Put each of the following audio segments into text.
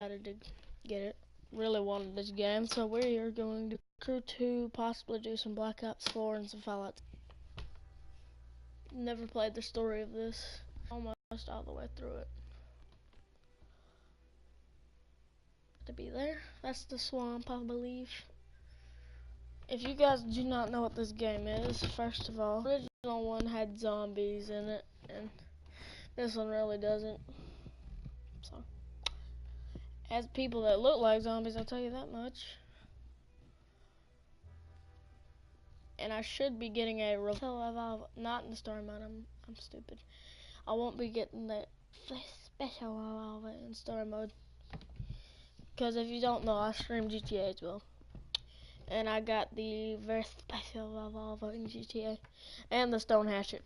decided to get it. Really wanted this game, so we are going to Crew 2, possibly do some Black Ops 4 and some Fallout. Never played the story of this. Almost all the way through it. To be there. That's the swamp, I believe. If you guys do not know what this game is, first of all, the original one had zombies in it, and this one really doesn't. So, has people that look like zombies, I'll tell you that much. And I should be getting a evolve, not in the story mode. I'm stupid. I won't be getting the special evolve in story mode, because if you don't know, I stream GTA as well. And I got the very special evolve in GTA and the stone hatchet.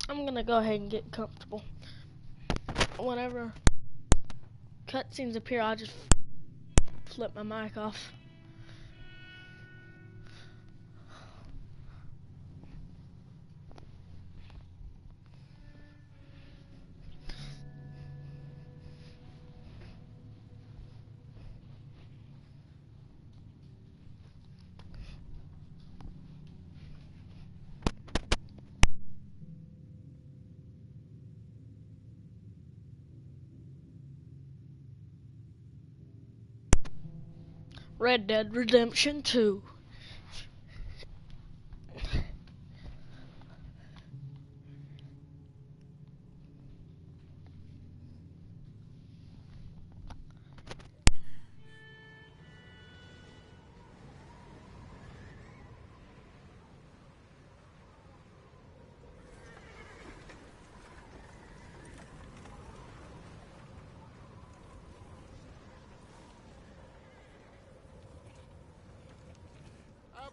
I'm gonna go ahead and get comfortable. Whenever cutscenes appear, I'll just flip my mic off. Red Dead Redemption 2.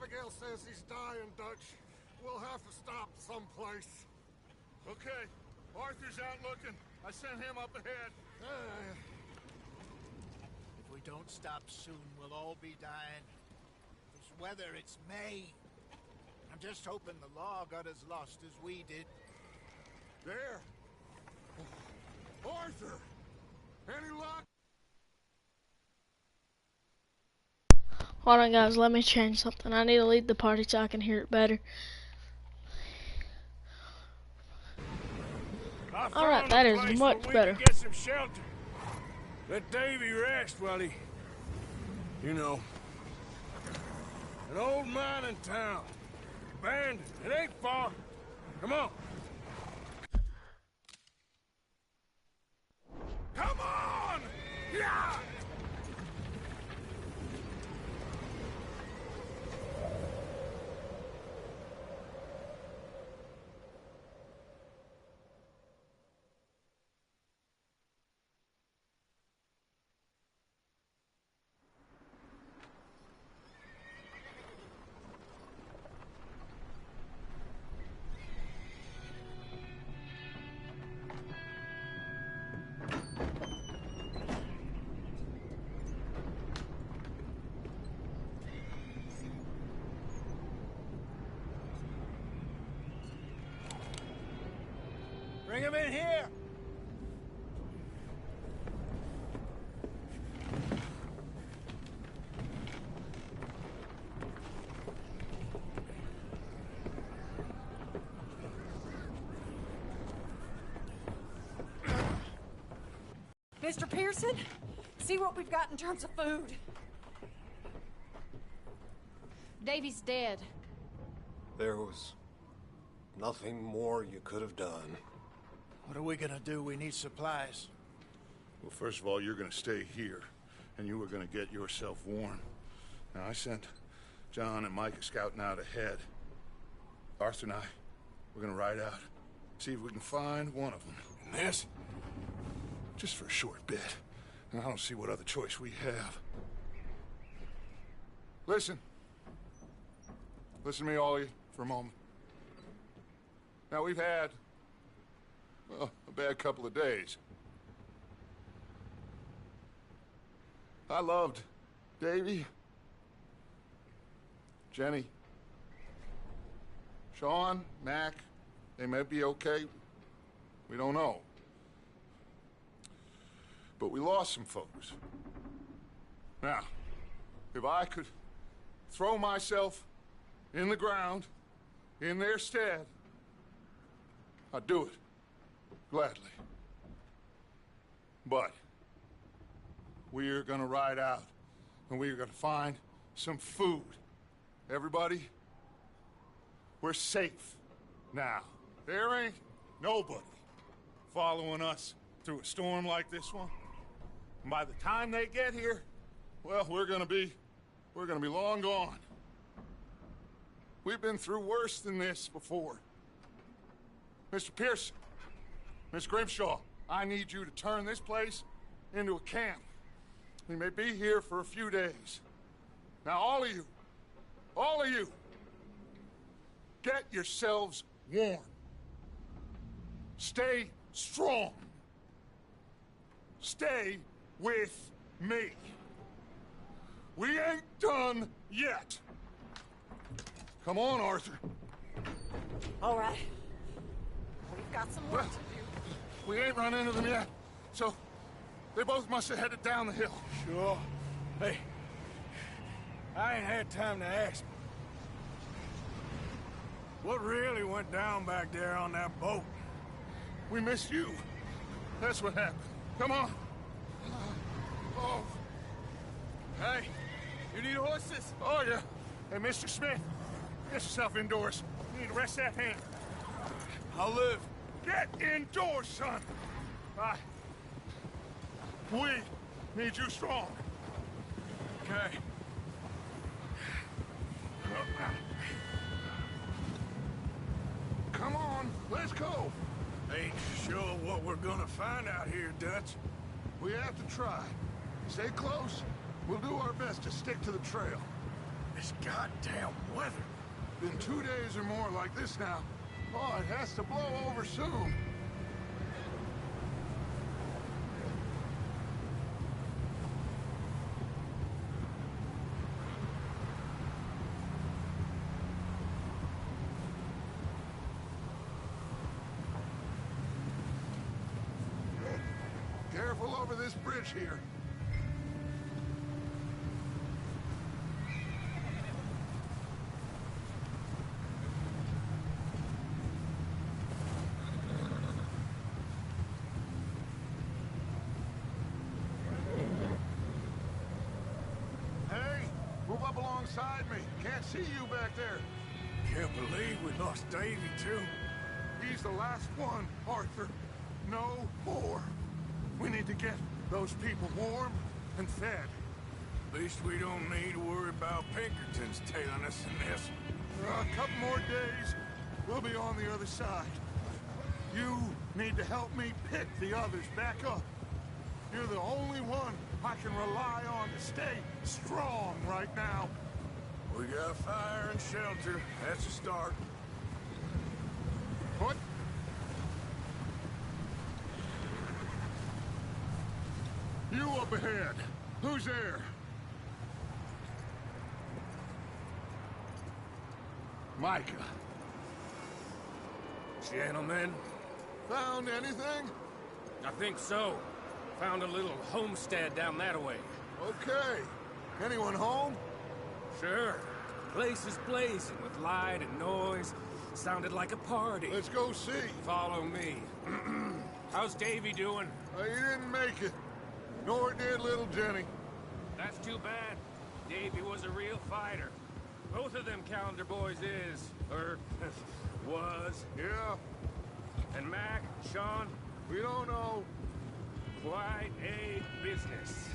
Abigail says he's dying, Dutch. We'll have to stop someplace. Okay. Arthur's out looking. I sent him up ahead. If we don't stop soon, we'll all be dying. This weather, it's May. I'm just hoping the law got as lost as we did. There. Arthur! Any luck? Hold on, guys, let me change something. I need to lead the party so I can hear it better. Alright, that is much better. Get some shelter. Let Davy rest while he... You know. An old mining town. Abandoned. It ain't far. Come on. Come on! Yeah! Bring him in here! Mr. Pearson, see what we've got in terms of food. Davy's dead. There was nothing more you could have done. What are we gonna do? We need supplies. Well, first of all, you're gonna stay here, and you were gonna get yourself warm. Now, I sent John and Micah scouting out ahead. Arthur and I, We're gonna ride out, see if we can find one of them. And this? Just for a short bit. And I don't see what other choice we have. Listen. Listen to me, all of you, for a moment. Now, we've had, well, a bad couple of days. I loved Davy, Jenny, Sean, Mac. They may be okay. We don't know. But we lost some folks. Now, if I could throw myself in the ground in their stead, I'd do it. Gladly. But we're gonna ride out and we're gonna find some food. Everybody, we're safe now. There ain't nobody following us through a storm like this one. And by the time they get here, well, we're gonna be long gone. We've been through worse than this before. Mr. Pearson, Miss Grimshaw, I need you to turn this place into a camp. We may be here for a few days. Now, all of you, get yourselves warm. Stay strong. Stay with me. We ain't done yet. Come on, Arthur. All right. We've got some work to do. We ain't run into them yet, so they both must have headed down the hill. Sure. Hey, I ain't had time to ask. What really went down back there on that boat? We missed you. That's what happened. Come on. Oh. Hey, you need horses? Oh, yeah. Hey, Mr. Smith, get yourself indoors. You need to rest that hand. I'll live. Get indoors, son. We need you strong. Okay. Come on, let's go. Ain't sure what we're gonna find out here, Dutch. We have to try. Stay close. We'll do our best to stick to the trail. This goddamn weather. Been 2 days or more like this now. Oh, it has to blow over soon. Careful over this bridge here. Move up alongside me. Can't see you back there. Can't believe we lost Davy, too. He's the last one, Arthur. No more. We need to get those people warm and fed. At least we don't need to worry about Pinkertons tailing us in this. A couple more days, we'll be on the other side. You need to help me pick the others back up. You're the only one I can rely on to stay strong right now. We got fire and shelter. That's a start. What? You up ahead. Who's there? Micah. Gentlemen, Found anything? I think so. Found a little homestead down that way. Okay. Anyone home? Sure. Place is blazing with light and noise. Sounded like a party. Let's go see. Follow me. How's Davy doing? He didn't make it. Nor did little Jenny. That's too bad. Davy was a real fighter. Both of them Calendar boys is, or was. Yeah, And Mac, Sean, we don't know. quite a business.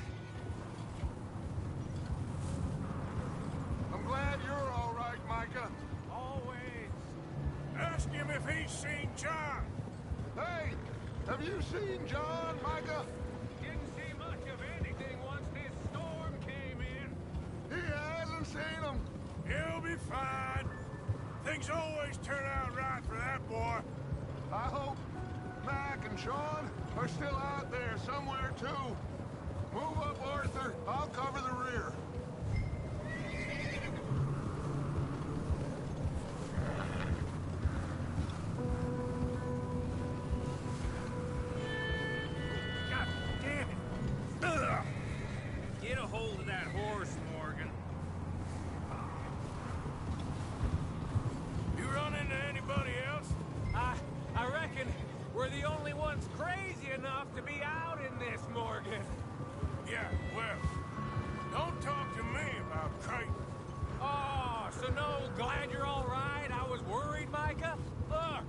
I'm glad you're all right, Micah. Always. Ask him if he's seen John. Hey, have you seen John, Micah? Didn't see much of anything once this storm came in. He hasn't seen him. He'll be fine. Things always turn out right for that boy. I hope Mac and Sean are still out there somewhere, too. Move up, Arthur. I'll cover the rear. God damn it. Ugh. Get a hold of that horse, Morgan. You run into anybody else? I reckon we're the only ones crazy enough to be out in this, Morgan. Yeah, well, don't talk to me about Creighton. Oh, so no, glad you're all right. I was worried, Micah. Look,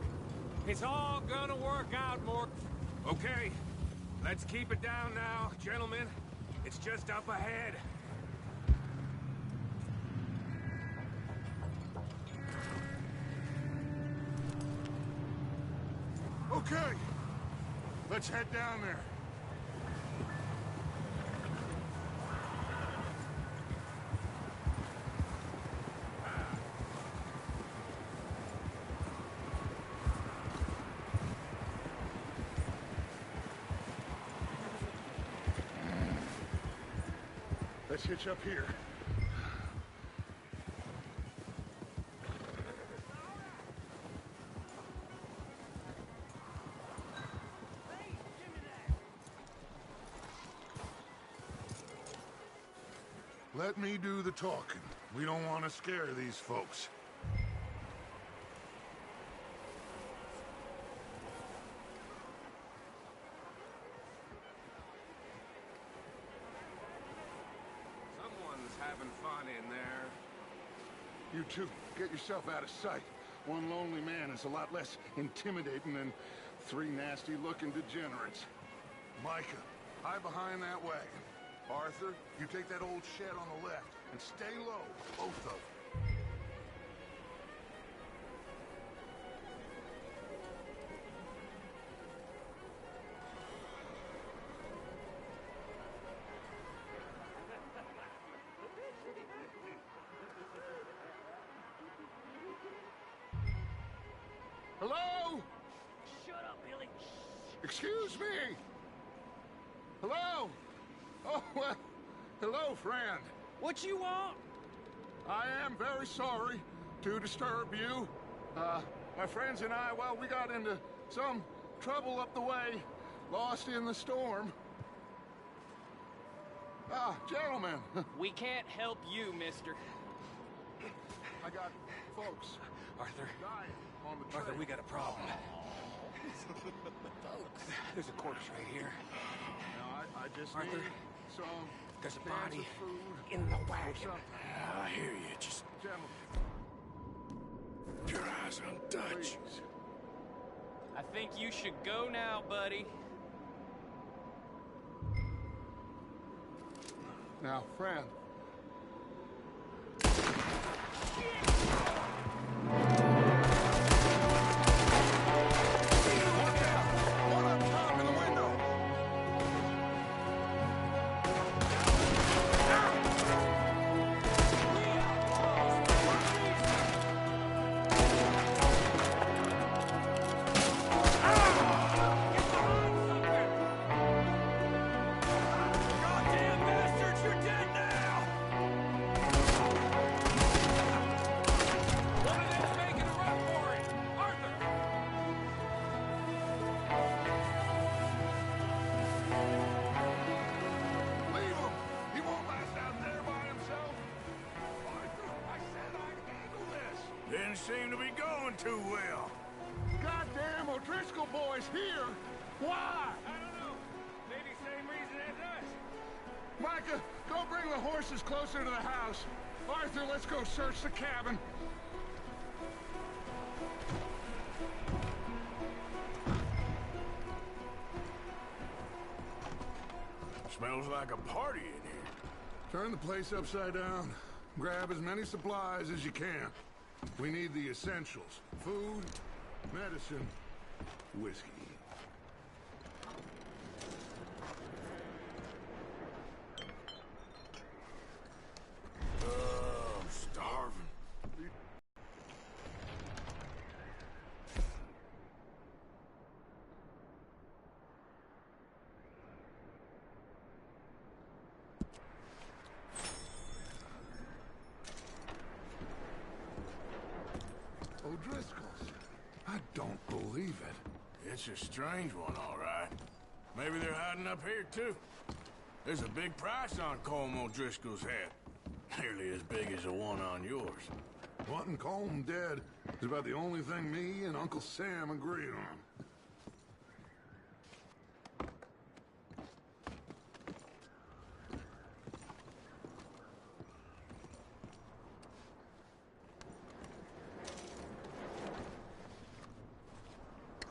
it's all gonna work out, Morgan. Okay, let's keep it down now, gentlemen. It's just up ahead. Okay, let's head down there. Let's hitch up here. Let me do the talking. We don't want to scare these folks. Someone's having fun in there. You two, get yourself out of sight. One lonely man is a lot less intimidating than three nasty-looking degenerates. Micah, hide behind that wagon. Arthur, you take that old shed on the left, and stay low, both of them. Hello? Shut up, Billy. Excuse me? Hello? Oh, well, hello, friend. What you want? I am very sorry to disturb you. My friends and I, well, we got into some trouble up the way, lost in the storm. Gentlemen, We can't help you, mister. I got folks Arthur, dying on the trail. Arthur, we got a problem. There's a corpse right here. Now, I just Arthur, need some there's a cans body of food in the or wagon. something. I hear you. Just Gentlemen, keep your eyes on Dutch. please. I think you should go now, buddy. Now, friend. Look out! One up top in the window! Goddamn bastards, you're dead now! One of them's making a run for it! Arthur! Leave him! He won't last out there by himself! Arthur, I said I'd handle this! Didn't seem to be going too well. Goddamn O'Driscoll boys here! Why? I don't know. Maybe same reason as us. Micah, go bring the horses closer to the house. Arthur, let's go search the cabin. Smells like a party in here. Turn the place upside down. Grab as many supplies as you can. We need the essentials. food, medicine, whiskey. I'm starving. O'Driscoll's. I don't believe it. It's a strange one, all right. Maybe they're hiding up here, too. There's a big price on Colm O'Driscoll's head. Nearly as big as the one on yours. Wanting Colm dead is about the only thing me and Uncle Sam agree on.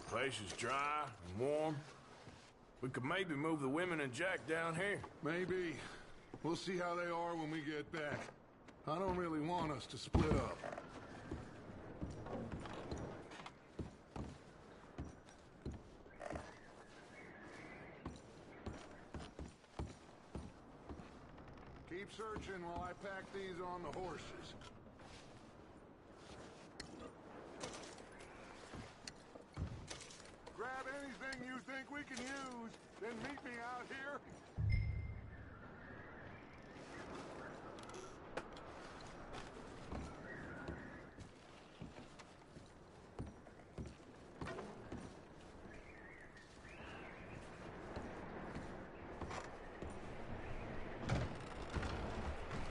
Place is dry and warm. We could maybe move the women and Jack down here. Maybe. We'll see how they are when we get back. I don't really want us to split up. Keep searching while I pack these on the horses. Grab anything you think we can use, then meet me out here.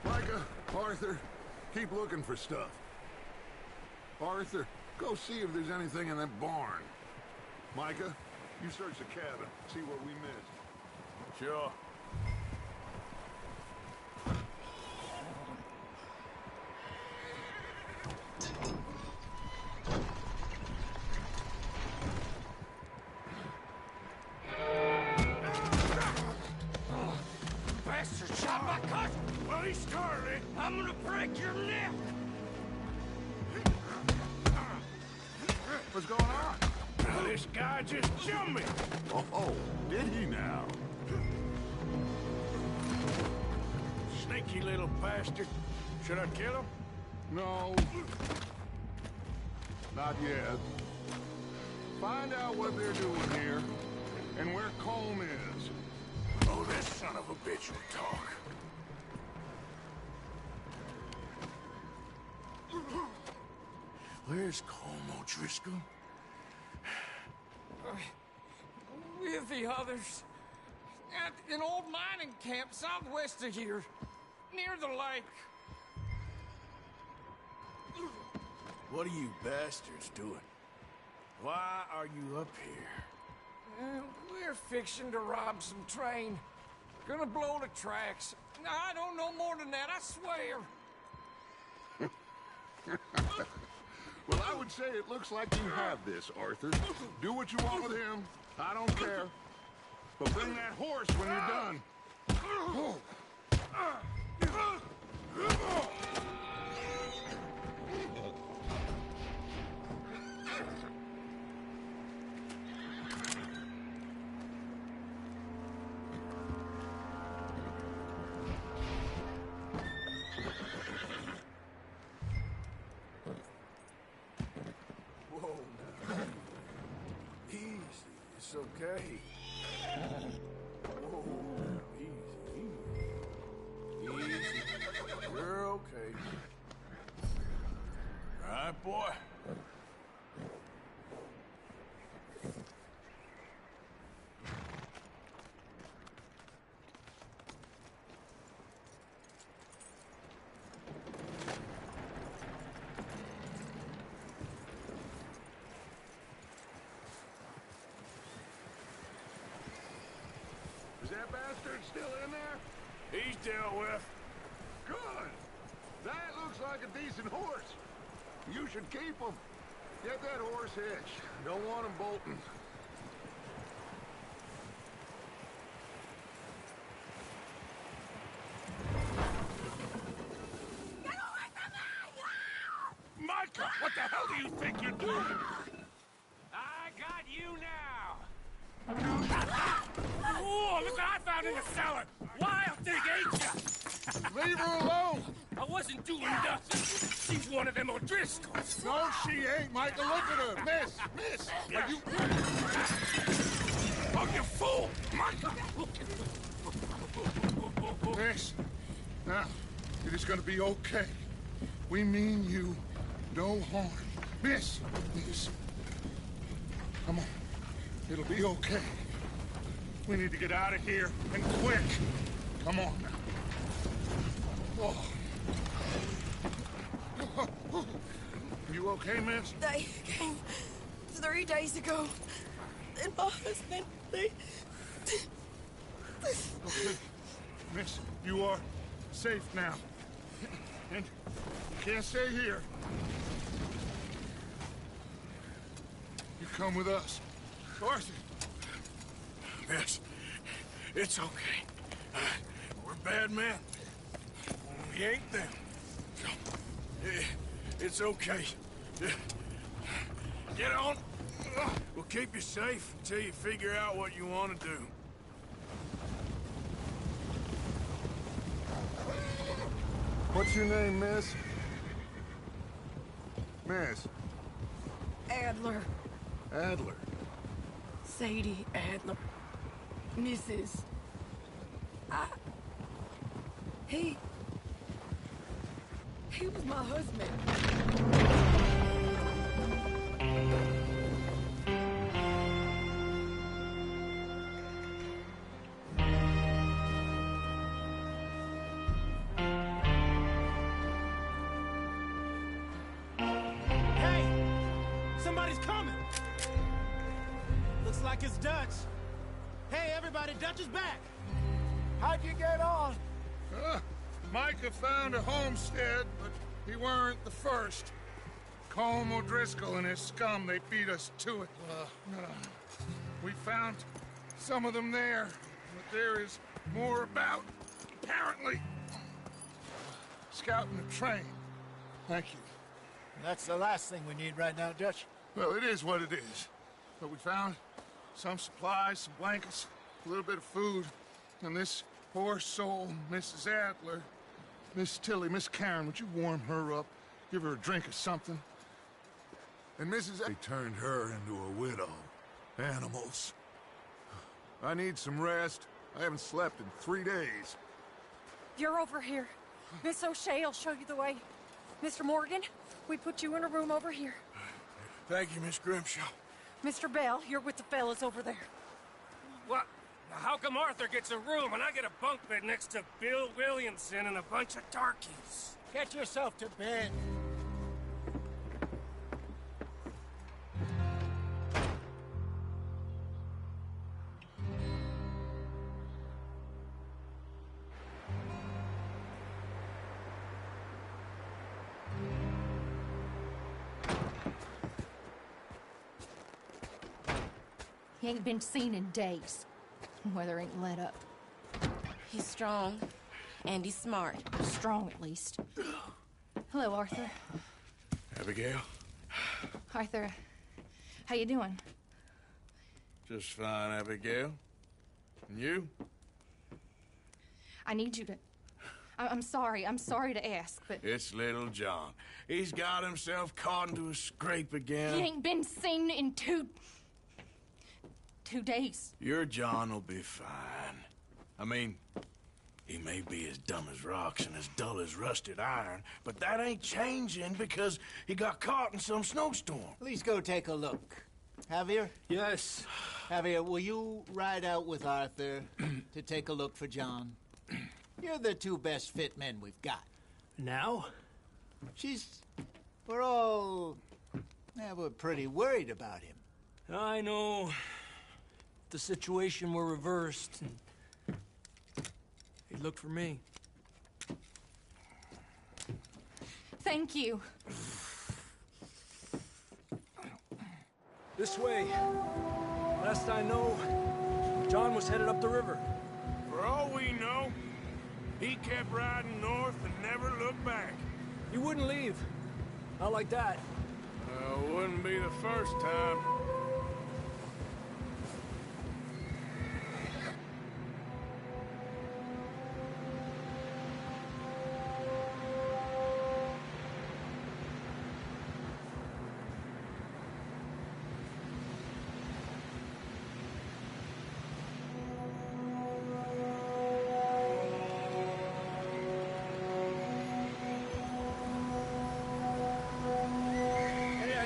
Micah, Arthur, keep looking for stuff. Arthur, go see if there's anything in that barn. Micah, you search the cabin, see what we missed. Sure. Bastard shot my cousin! Well, he started it. I'm gonna break your neck! What's going on? This guy just jumped me. Oh, did he now? Sneaky little bastard. Should I kill him? No. Not yet. Find out what they're doing here, and where Colm is. Oh, this son of a bitch will talk. Where's Colm O'Driscoll? With the others. At an old mining camp southwest of here. Near the lake. What are you bastards doing? Why are you up here? We're fixing to rob some train. Gonna blow the tracks. I don't know more than that, I swear. Well, I would say it looks like you have this, Arthur. Do what you want with him. I don't care. But bring that horse when you're done. Whoa, now. Easy, it's okay. Whoa, easy, easy. Easy. You're okay. All right, boy. Is that bastard still in there? He's dealt with. Good. That looks like a decent horse. You should keep him. Get that horse hitched. Don't want him bolting. Micah, what the hell do you think you're I got you now! Oh, look what I found in the cellar! Wild thing, ain't ya? Leave her alone! I wasn't doing nothing. She's one of them O'Driscolls. No, she ain't, Micah. Look at her. Miss, are you... Oh, you fool! Micah! Miss, now, it is gonna be okay. We mean you no harm. Miss, come on. It'll be okay. We need to get out of here, and quick. Come on now. Oh. You okay, miss? They came 3 days ago. And my husband, they... Okay. Miss, you are safe now. And you can't stay here. You come with us. Arthur. Miss, it's okay. We're bad men. We ain't them. It's okay. Get on. We'll keep you safe until you figure out what you want to do. What's your name, miss? Miss? Adler. Adler. Sadie Adler. Mrs. He was my husband. Hey! Somebody's coming! Looks like it's Dutch. Hey, everybody, Dutch is back! How'd you get on? Micah found a homestead, but he weren't the first. Colm O'Driscoll and his scum, they beat us to it. We found some of them there, but there is more about, apparently. Scouting the train. Thank you. That's the last thing we need right now, Dutch. Well, it is what it is. But we found some supplies, some blankets, a little bit of food, and this poor soul, Mrs. Adler, Miss Tilly, Miss Karen, would you warm her up? Give her a drink or something? And They turned her into a widow. Animals. I need some rest. I haven't slept in 3 days. You're over here. Miss O'Shea will show you the way. Mr. Morgan, we put you in a room over here. Thank you, Miss Grimshaw. Mr. Bell, you're with the fellas over there. What? How come Arthur gets a room and I get a bunk bed next to Bill Williamson and a bunch of darkies? Get yourself to bed. He ain't been seen in days. Weather ain't let up. He's strong, and he's smart. Strong, at least. Hello, Arthur. Abigail? Arthur, how you doing? Just fine, Abigail. And you? I need you to... I'm sorry to ask, but... It's little John. He's got himself caught into a scrape again. He ain't been seen in 2 days. Your John will be fine. I mean, he may be as dumb as rocks and as dull as rusted iron, but that ain't changing because he got caught in some snowstorm. Please go take a look. Javier? Yes. Javier, will you ride out with Arthur to take a look for John? You're the 2 best fit men we've got. Now? We're pretty worried about him. I know. The situation were reversed, and he looked for me. Thank you. This way. Last I know, John was headed up the river. For all we know, he kept riding north and never looked back. He wouldn't leave. Not like that. Wouldn't be the first time.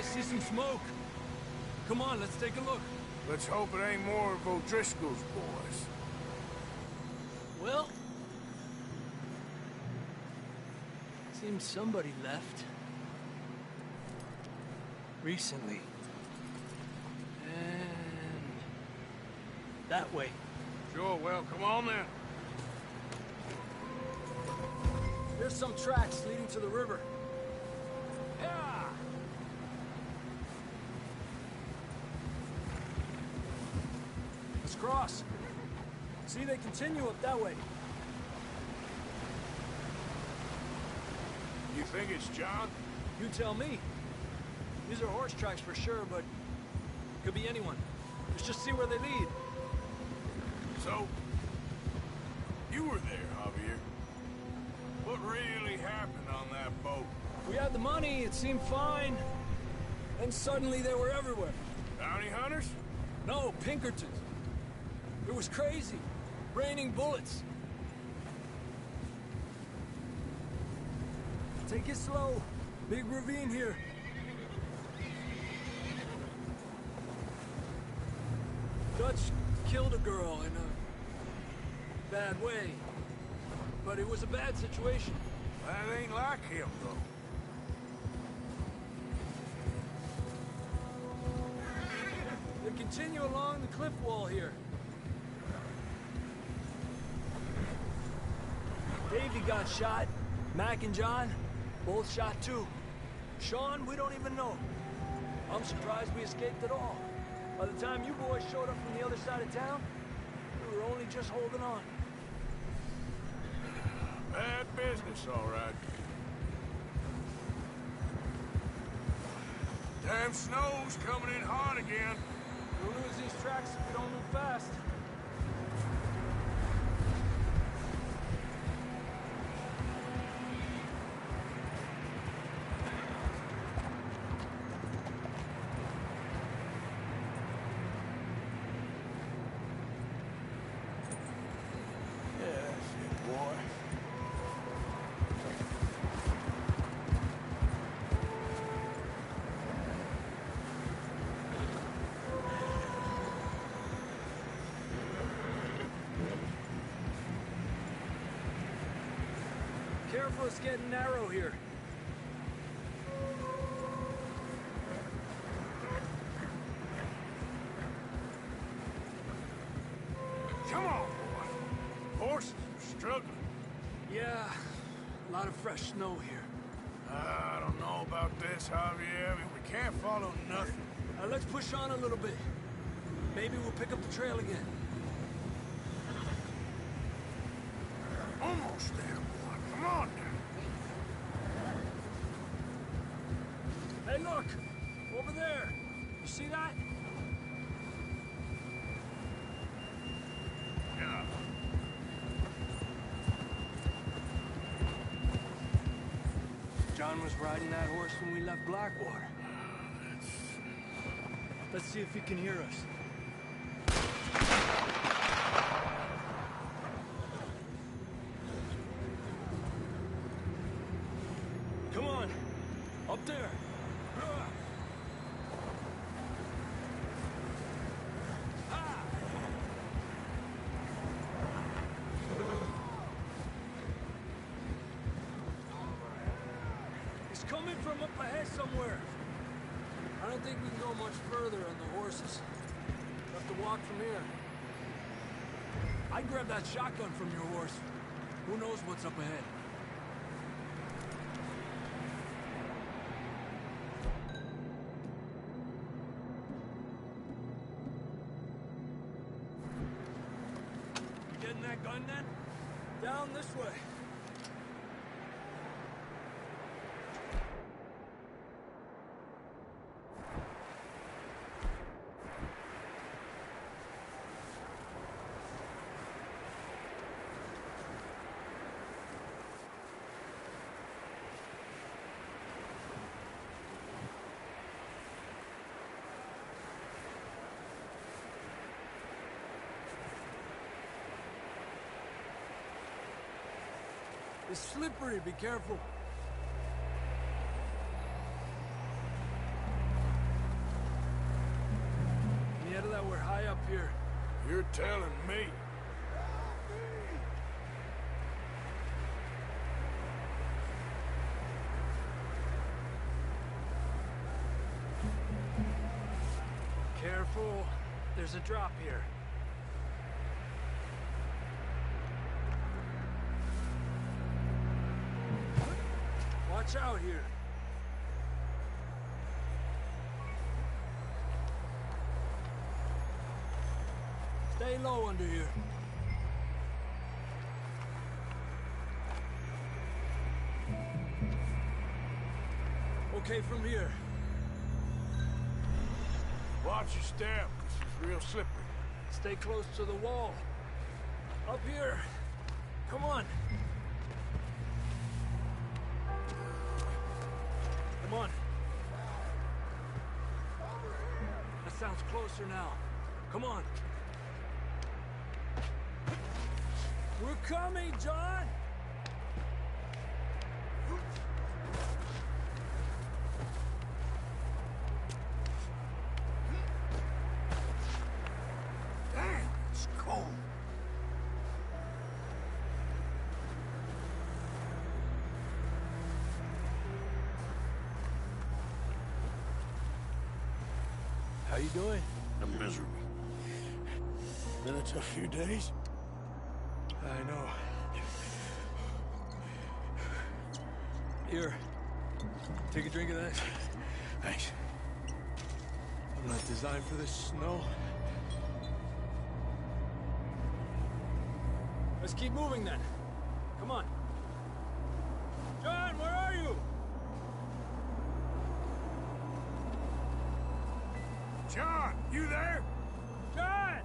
See some smoke. Come on, let's take a look. Let's hope it ain't more of O'Driscoll's boys. Well, seems somebody left. Recently. And that way. Sure, well, come on then. There's some tracks leading to the river. Yeah! Let's cross. See, they continue up that way. You think it's John? You tell me. These are horse tracks for sure, but could be anyone. Let's just see where they lead. So, you were there, Javier. What really happened on that boat? We had the money, it seemed fine. Then suddenly they were everywhere. Bounty hunters? No, Pinkertons. It was crazy. Raining bullets. Take it slow. Big ravine here. Dutch killed a girl in a bad way. But it was a bad situation. That ain't like him, though. They continue along the cliff wall here. Davey got shot. Mac and John, both shot too. Sean, we don't even know. I'm surprised we escaped at all. By the time you boys showed up from the other side of town, we were only just holding on. Bad business, all right. Damn snow's coming in hot again. We'll lose these tracks if we don't move fast. Careful, it's getting narrow here. Come on, boy. Horses are struggling. Yeah, a lot of fresh snow here. I don't know about this, Javier. I mean, we can't follow nothing. Let's push on a little bit. Maybe we'll pick up the trail again. Almost there, boy. Come on now. Hey, look! Over there! You see that? Yeah. John was riding that horse when we left Blackwater. Let's see if he can hear us. Come on! Up there! He's coming from up ahead somewhere. I don't think we can go much further on the horses. We'll have to walk from here. I'd grab that shotgun from your horse. Who knows what's up ahead? You getting that gun then? Down this way. It's slippery, be careful. Mierda, we're high up here. You're telling me. Careful. There's a drop here. Watch out here. Stay low under here. Okay from here. Watch your step, 'cause it's real slippery. Stay close to the wall. Up here. Come on. Come on. That sounds closer now. Come on. We're coming, John! Damn, it's cold. How you doing? I'm miserable. Been a tough few days. I know. Here. Take a drink of that. Thanks. I'm not designed for this snow. Let's keep moving then. Come on. John, where are you? John, you there? John!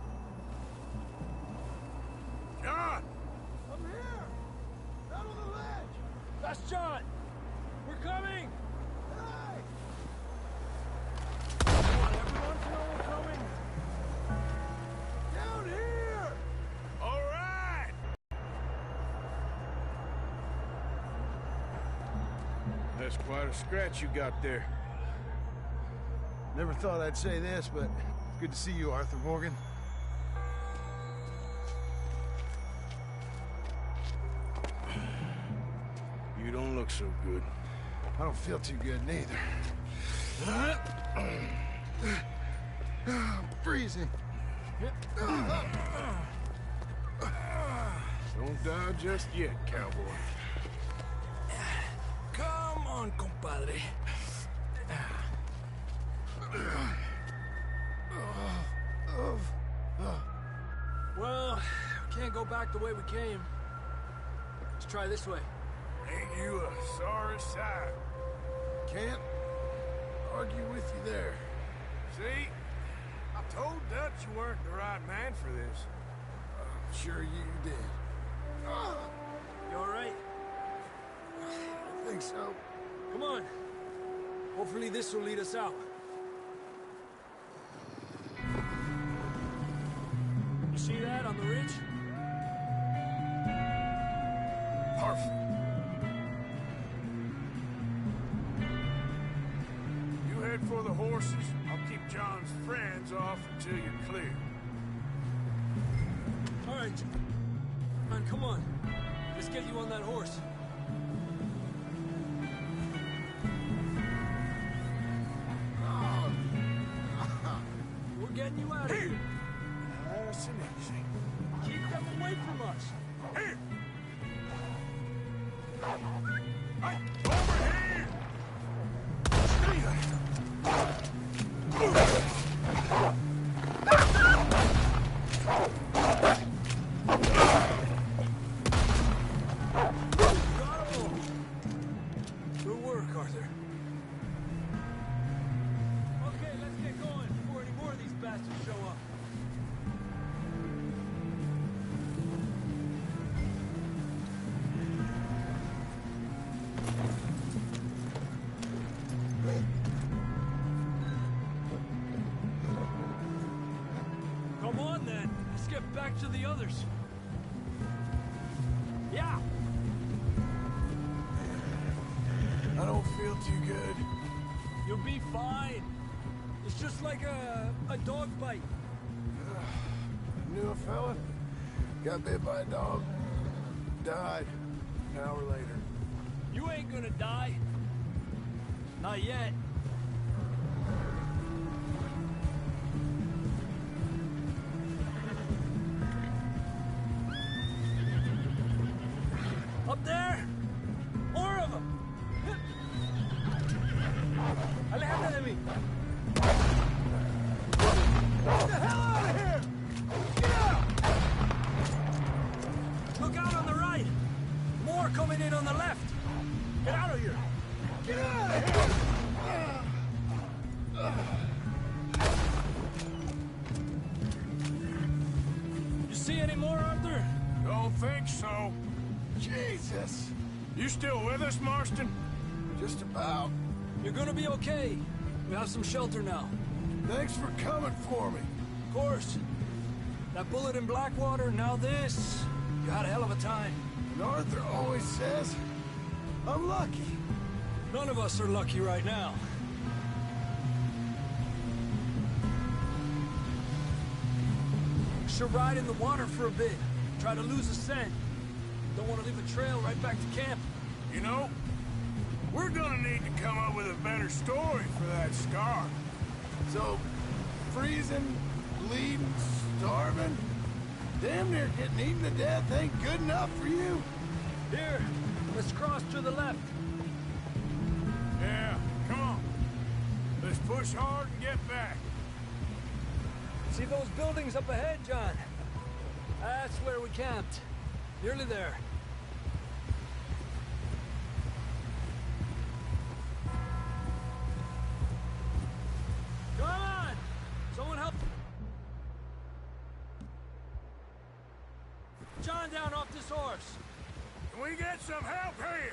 John! I'm here! Out on the ledge! That's John! We're coming! Hey! I want everyone to know we're coming! Down here! All right! That's quite a scratch you got there. Never thought I'd say this, but it's good to see you, Arthur Morgan. You don't look so good. I don't feel too good, neither. I'm freezing. Don't die just yet, cowboy. Come on, compadre. Well, we can't go back the way we came. Let's try this way. Ain't you a sorry sight? Can't argue with you there. See? I told Dutch you weren't the right man for this. I'm sure you did. You all right? I think so. Come on. Hopefully this will lead us out. You see that on the ridge? Perfect. You head for the horses. I'll keep John's friends off until you're clear. All right, John, come on. Let's get you on that horse. We're getting you out of here. Nice and easy. Keep them away from us. Here! Hey, over here! Good work, Arthur. Okay, let's get going before any more of these bastards show up. Come on, then. Let's get back to the others. Yeah! I don't feel too good. You'll be fine. It's just like a dog bite. Knew a fella. Got bit by a dog. Died. An hour later. You ain't gonna die. Not yet. Up there? More of them! Alejandro de mí! Get the hell out of here! Get out! Look out on the right! More coming in on the left! Get out of here! Get out of here! You see any more, Arthur? Don't think so. Jesus! You still with us, Marston? Just about. You're gonna be okay. We have some shelter now. Thanks for coming for me. Of course. That bullet in Blackwater, now this. You had a hell of a time. And Arthur always says, I'm lucky. None of us are lucky right now. Should ride in the water for a bit. Try to lose the scent. Don't want to leave a trail right back to camp. You know, we're gonna need to come up with a better story for that scar. So, freezing, bleeding, starving, damn near getting eaten to death ain't good enough for you? Here, let's cross to the left. Yeah, come on. Let's push hard and get back. See those buildings up ahead, John? That's where we camped. Nearly there. Come on! Someone help! John down off this horse! Can we get some help here?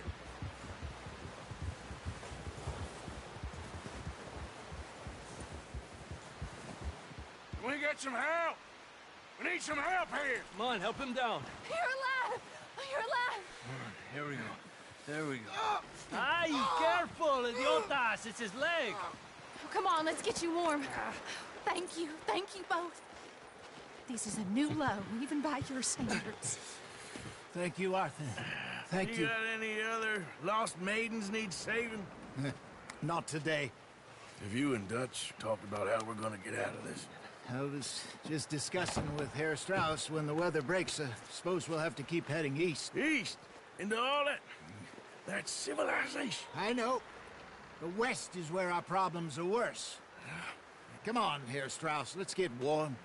Can we get some help? We need some help here! Come on, help him down. You're alive! You're alive! Here we go. There we go. Ay, careful, idiotas! It's his leg! Oh, come on, let's get you warm. Thank you both. This is a new low, even by your standards. Thank you, Arthur. Thank you. You got any other lost maidens need saving? Not today. Have you and Dutch talked about how we're gonna get out of this? I was just discussing with Herr Strauss when the weather breaks. I suppose we'll have to keep heading east. East? Into all that civilization? I know. The west is where our problems are worse. Come on, Herr Strauss, let's get warm.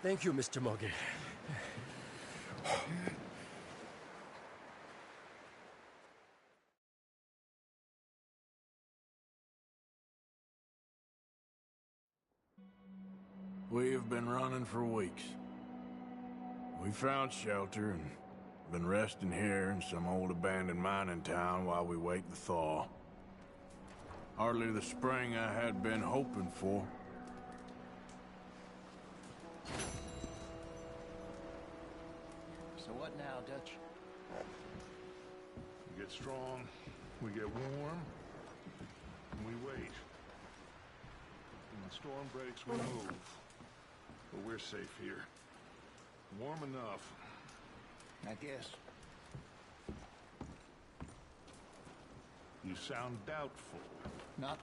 Thank you, Mr. Morgan. We have been running for weeks. We found shelter and been resting here in some old abandoned mining town while we wait the thaw. Hardly the spring I had been hoping for. So what now, Dutch? We get strong, we get warm, and we wait. When the storm breaks, we move. But we're safe here. Warm enough. I guess. You sound doubtful. Not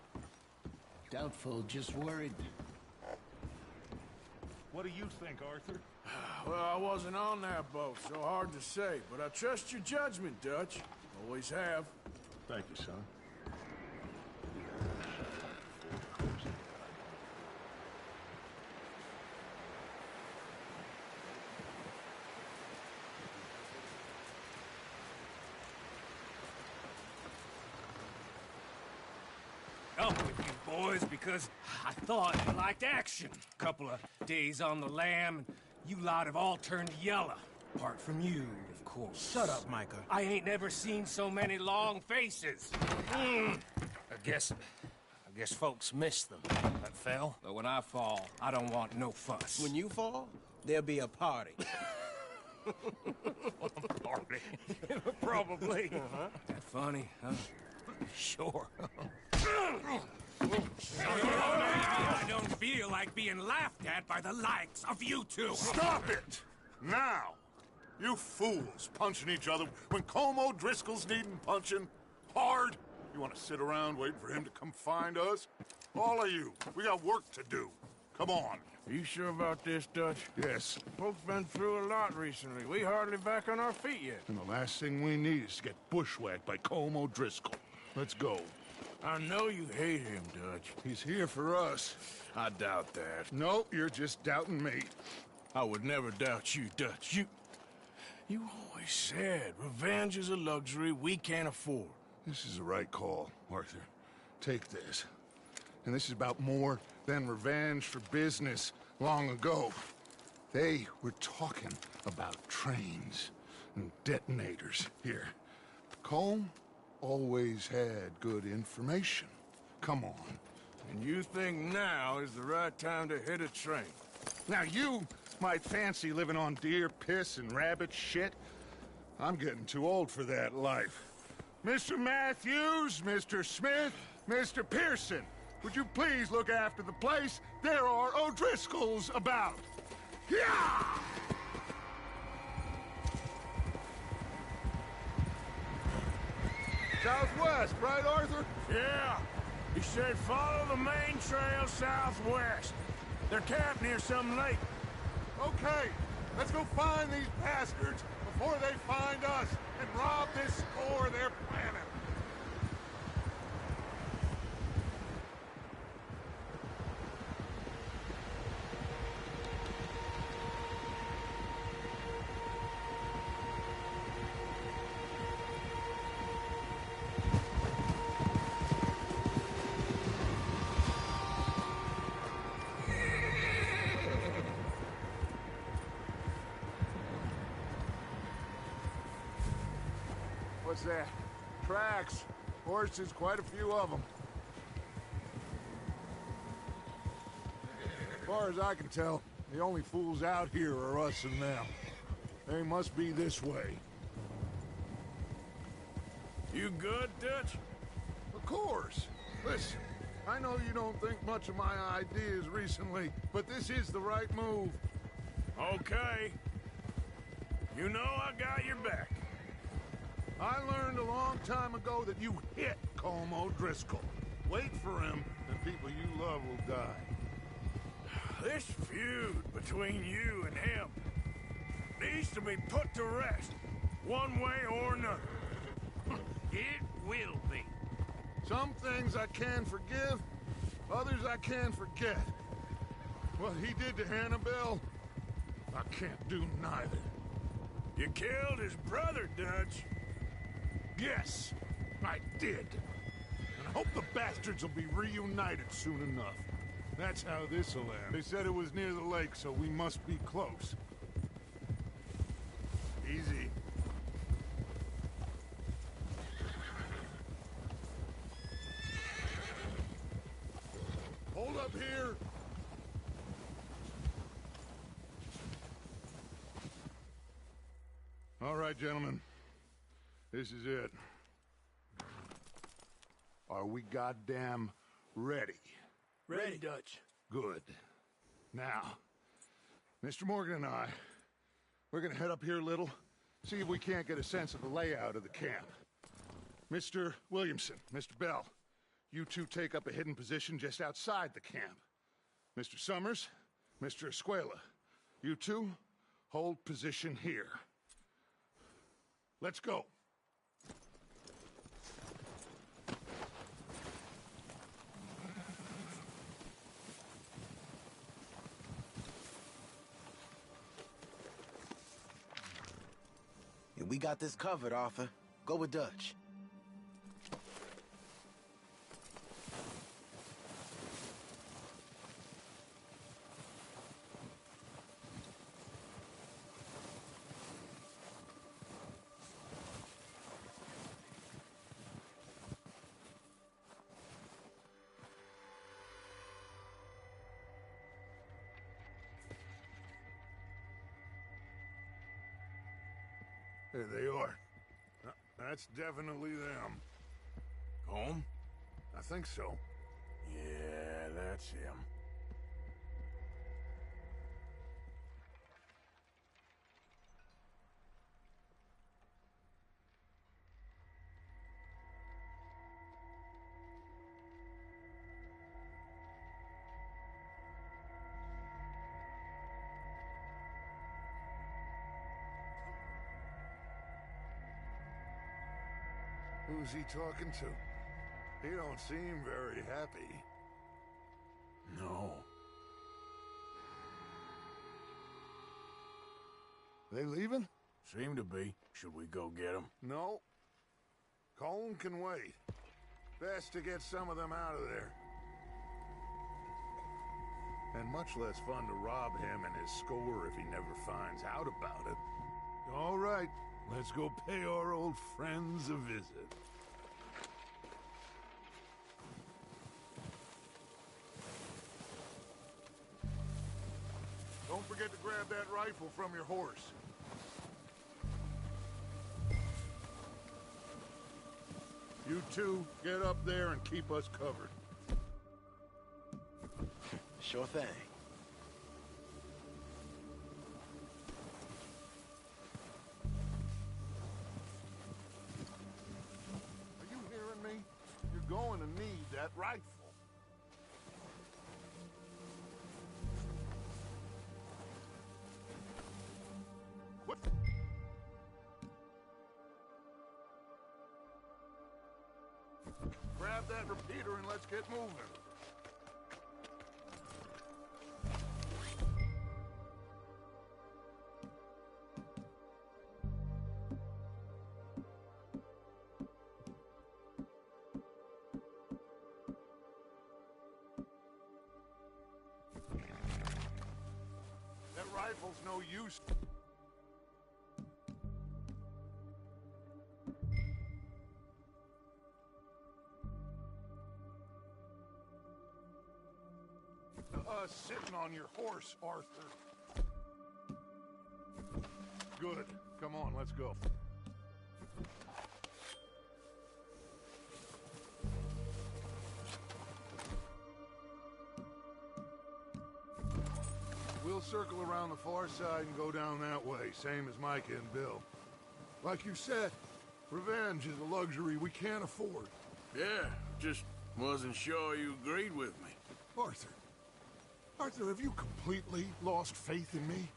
doubtful, just worried. What do you think, Arthur? Well, I wasn't on that boat, so hard to say, but I trust your judgment, Dutch. Always have. Thank you, son. Up with you boys because I thought you liked action. Couple of days on the lam, and you lot have all turned yellow. Apart from you, of course. Shut up, Micah. I ain't never seen so many long faces. I guess folks miss them. That fell. But when I fall, I don't want no fuss. When you fall, there'll be a party. Party? Probably. That funny, huh? Sure. I don't feel like being laughed at by the likes of you two. Stop it! Now! You fools punching each other when Colm O'Driscoll's needing punching. Hard! You want to sit around waiting for him to come find us? All of you, we got work to do. Come on. Are you sure about this, Dutch? Yes. Folks been through a lot recently. We hardly back on our feet yet. And the last thing we need is to get bushwhacked by Colm O'Driscoll. Let's go. I know you hate him, Dutch. He's here for us. I doubt that. No, you're just doubting me. I would never doubt you, Dutch. You always said revenge is a luxury we can't afford. This is the right call, Arthur. Take this. And this is about more than revenge for business long ago. They were talking about trains and detonators here. Colm always had good information. Come on. And you think now is the right time to hit a train? Now you might fancy living on deer piss and rabbit shit. I'm getting too old for that life. Mr. Matthews, Mr. Smith, Mr. Pearson, would you please look after the place? There are O'Driscolls about. Yeah! Southwest, right, Arthur? Yeah. He said follow the main trail southwest. They're camped near some lake. Okay, let's go find these bastards before they find us and rob this store they're planning. What's that? Tracks. Horses, quite a few of them. As far as I can tell, the only fools out here are us and them. They must be this way. You good, Dutch? Of course. Listen, I know you don't think much of my ideas recently, but this is the right move. Okay. You know I got your back. I learned a long time ago that you hit Colm O'Driscoll. Wait for him, and people you love will die. This feud between you and him needs to be put to rest, one way or another. It will be. Some things I can forgive, others I can forget. What he did to Annabelle, I can't do neither. You killed his brother, Dutch. Yes, I did. And I hope the bastards will be reunited soon enough. That's how this'll end. They said it was near the lake, so we must be close. Easy. Hold up here! All right, gentlemen. This is it. Are we goddamn ready? Ready, Dutch. Good. Now, Mr. Morgan and I, we're gonna head up here a little, see if we can't get a sense of the layout of the camp. Mr. Williamson, Mr. Bell, you two take up a hidden position just outside the camp. Mr. Summers, Mr. Escuela, you two hold position here. Let's go. Yeah, we got this covered, Arthur. Go with Dutch. There they are. That's definitely them. Home? I think so. Yeah, that's him. Who's he talking to? He don't seem very happy. No. They leaving? Seem to be. Should we go get them? No. Colm can wait. Best to get some of them out of there. And much less fun to rob him and his score if he never finds out about it. All right, let's go pay our old friends a visit. Don't forget to grab that rifle from your horse. You two, get up there and keep us covered. Sure thing. Are you hearing me? You're going to need that rifle. What? Grab that repeater and let's get moving. That rifle's no use. Sitting on your horse, Arthur. Good. Come on, let's go. We'll circle around the far side and go down that way, same as Micah and Bill. Like you said, revenge is a luxury we can't afford. Yeah, just wasn't sure you agreed with me. Arthur, have you completely lost faith in me?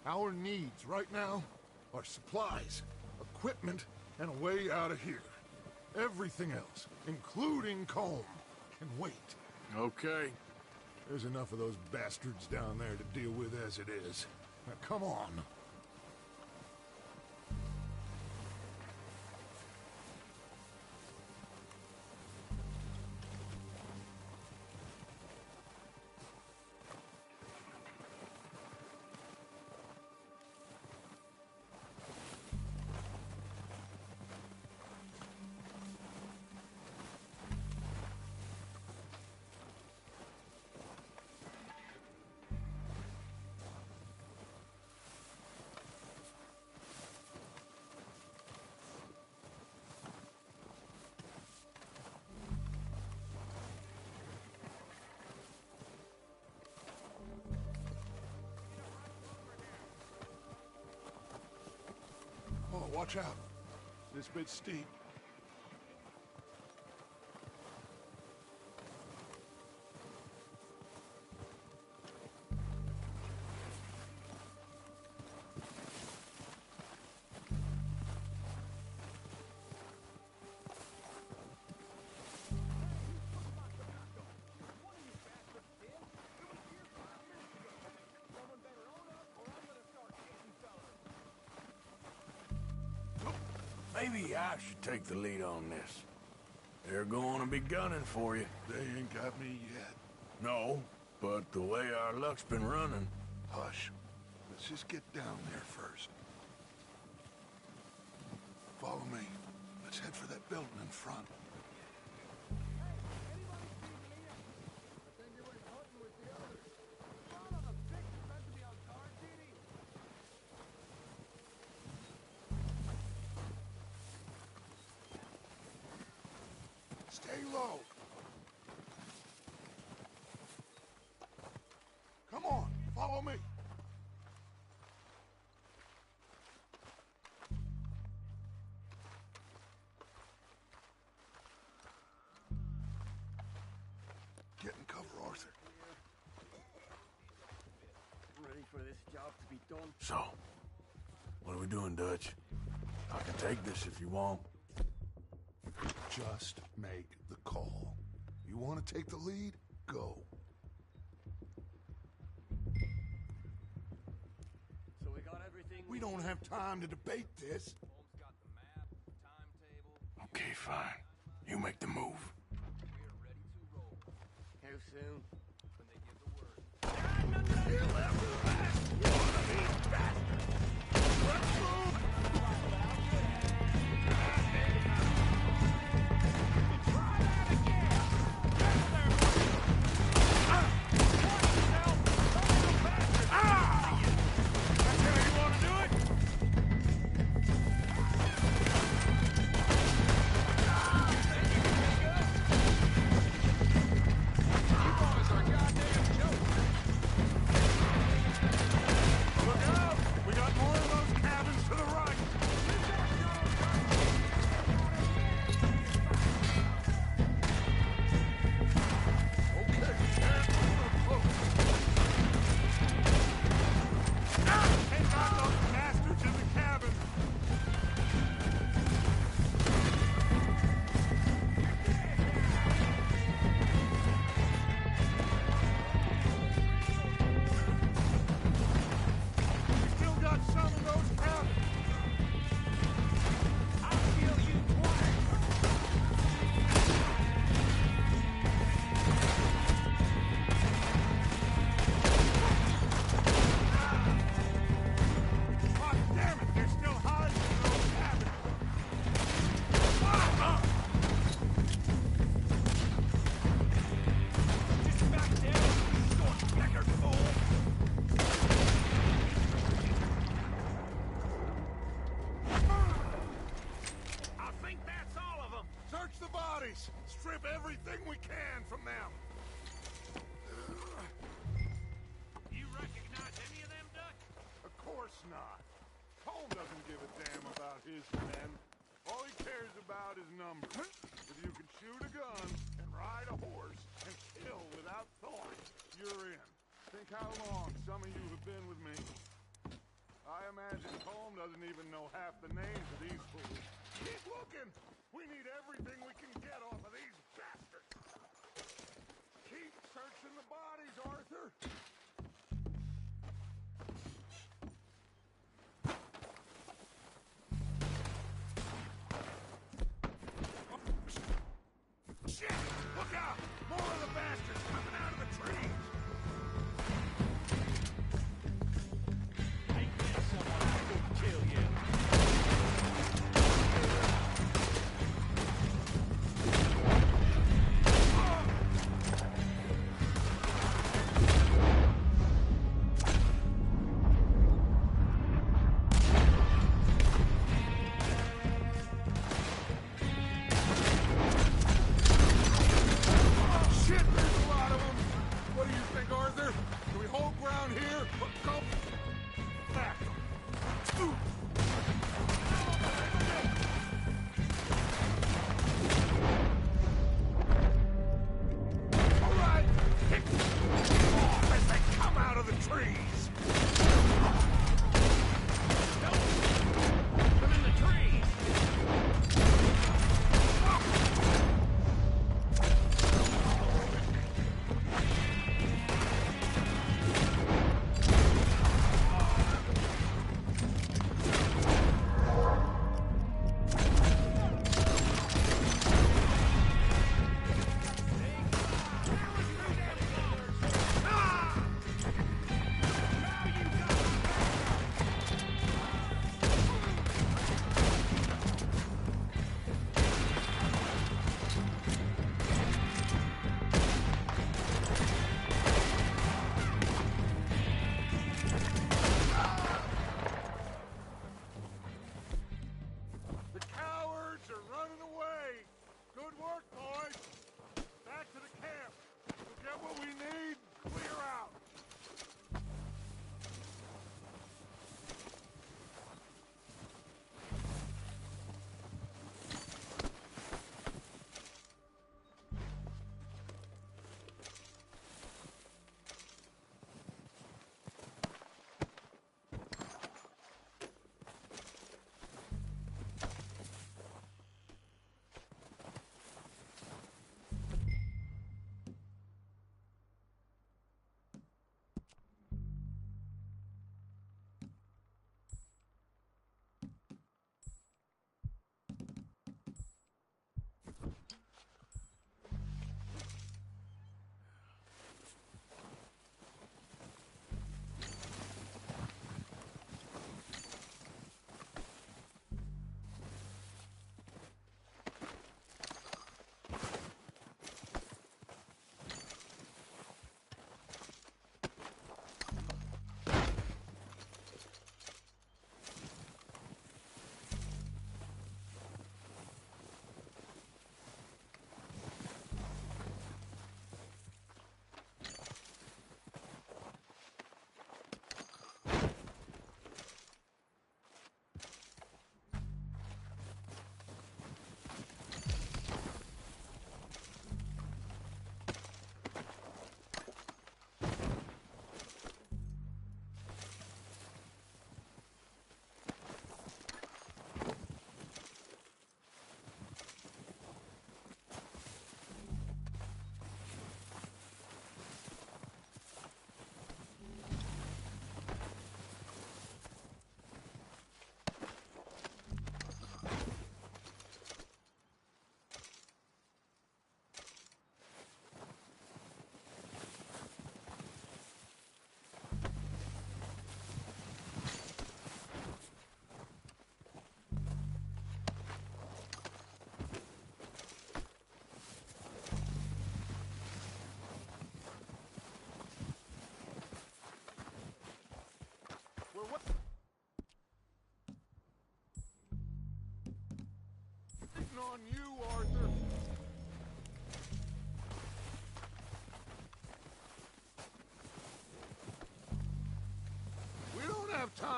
Our needs right now are supplies, equipment, and a way out of here. Everything else, including Colm, can wait. Okay. There's enough of those bastards down there to deal with as it is. Now, come on. Oh, watch out. This bit's steep. Maybe I should take the lead on this. They're going to be gunning for you. They ain't got me yet. No, but the way our luck's been running... Hush. Let's just get down there first. Follow me. Let's head for that building in front. Stay low. Come on, follow me. Get in cover, Arthur. Ready for this job to be done. So, what are we doing, Dutch? I can take this if you want. Just make the call. You want to take the lead? Go. So we got everything. We don't have time to debate this. Holmes got the map, timetable. Okay, fine. You make the move. We're ready to roll. How soon? When they give the word. Let's move! We got more of those cabins to the right. Okay, take out those bastards in the cabin. Still got some of those cabins. I'll kill you twice. God damn it, they're still hiding in those cabins. Just back down, you short pecker fool. I think that's all of them. Search the bodies. Strip everything we can from them. You recognize any of them, Dutch? Of course not. Holmes doesn't give a damn about his men. All he cares about is numbers. If you can shoot a gun and ride a horse and kill without thought, you're in. Think how long some of you have been with me. I imagine Holmes doesn't even know half the names of these fools. Keep looking! We need everything we can get off of these bastards! Keep searching the bodies, Arthur! Shit! Look out! More of the bastards coming out of the trees! Ain't there someone I could kill you?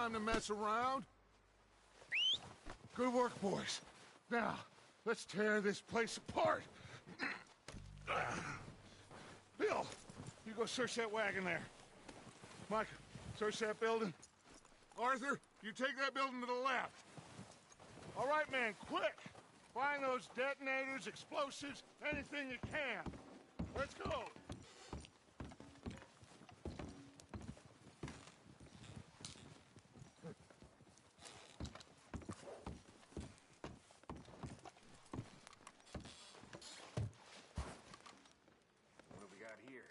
time to mess around. Good work, boys. Now, let's tear this place apart. Bill, you go search that wagon there. Mike, search that building. Arthur, you take that building to the left. All right, man, quick. Find those detonators, explosives, anything you can. Let's go. What do we got here?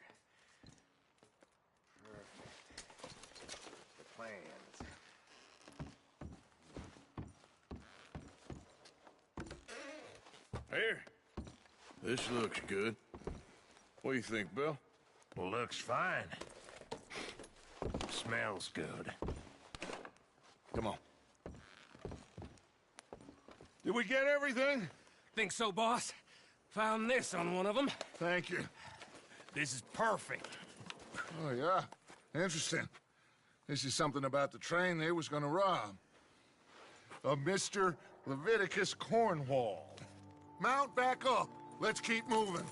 Perfect. The plans. Here. This looks good. What do you think, Bill? Looks fine. Smells good. Come on. Did we get everything? Think so, boss. Found this on one of them. Thank you. This is perfect. Oh, yeah? Interesting. This is something about the train they was gonna rob. Of Mr. Leviticus Cornwall. Mount back up. Let's keep moving.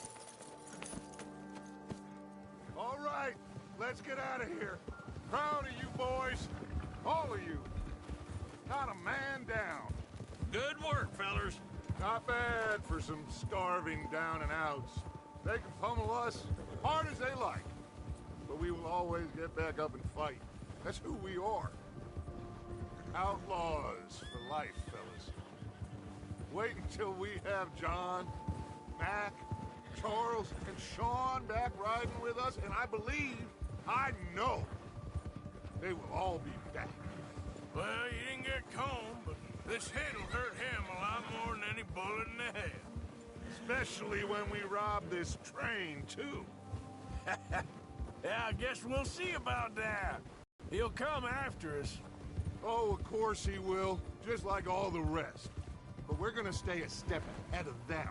All right, let's get out of here. Proud of you boys. All of you. Not a man down. Good work, fellers. Not bad for some starving down and outs. They can pummel us hard as they like. But we will always get back up and fight. That's who we are. Outlaws for life, fellas. Wait until we have John, Mac, Charles, and Sean back riding with us, and I know, they will all be back. Well, you didn't get Combe, but this hit'll hurt him a lot more than any bullet in the head. Especially when we rob this train, too. Yeah, I guess we'll see about that. He'll come after us. Oh, of course he will, just like all the rest. But we're gonna stay a step ahead of them.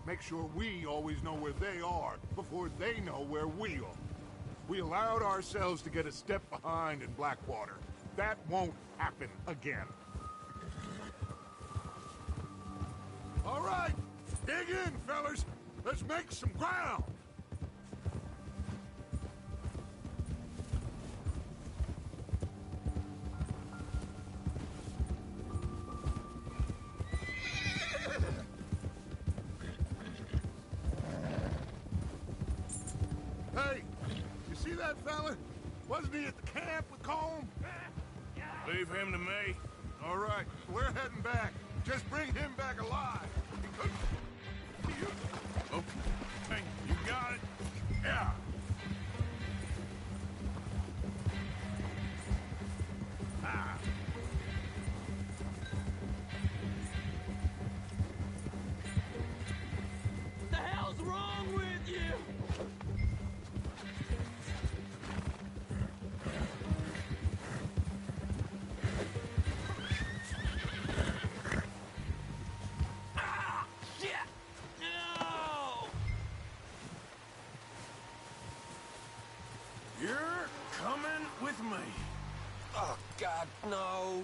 Make sure we always know where they are before they know where we are. We allowed ourselves to get a step behind in Blackwater. That won't happen again. All right, dig in, fellas. Let's make some ground. Hey, you see that fella? Wasn't he at the camp with Colm? Leave him to me. All right, we're heading back. Just bring him back alive. Okay, you got it. Yeah. Ah. The hell's wrong with you? Ah! Shit! No! You're coming with me. Oh, God, no.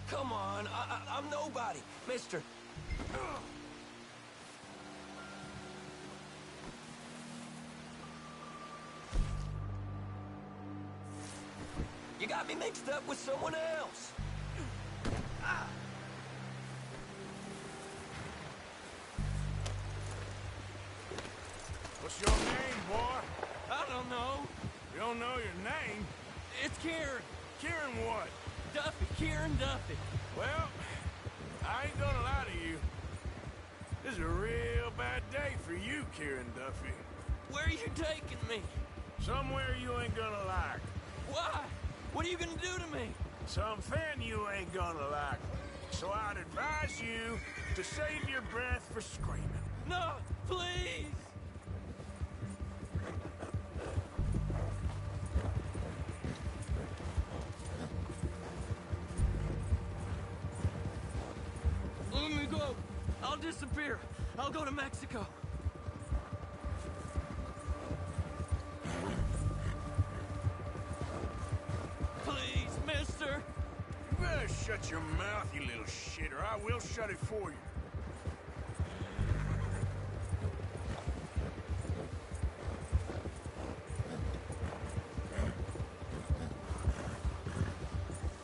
Come on, I'm nobody, mister. You got me mixed up with someone else. Ah. What's your name, boy? I don't know. You don't know your name? It's Kieran. Kieran what? Duffy, Kieran Duffy. Well, I ain't gonna lie to you. This is a real bad day for you, Kieran Duffy. Where are you taking me? Somewhere you ain't gonna like. Why? What are you gonna do to me? Something you ain't gonna like. So I'd advise you to save your breath for screaming. No, please! Let me go. I'll disappear. I'll go to Mexico. shut your mouth, you little shit, or I will shut it for you.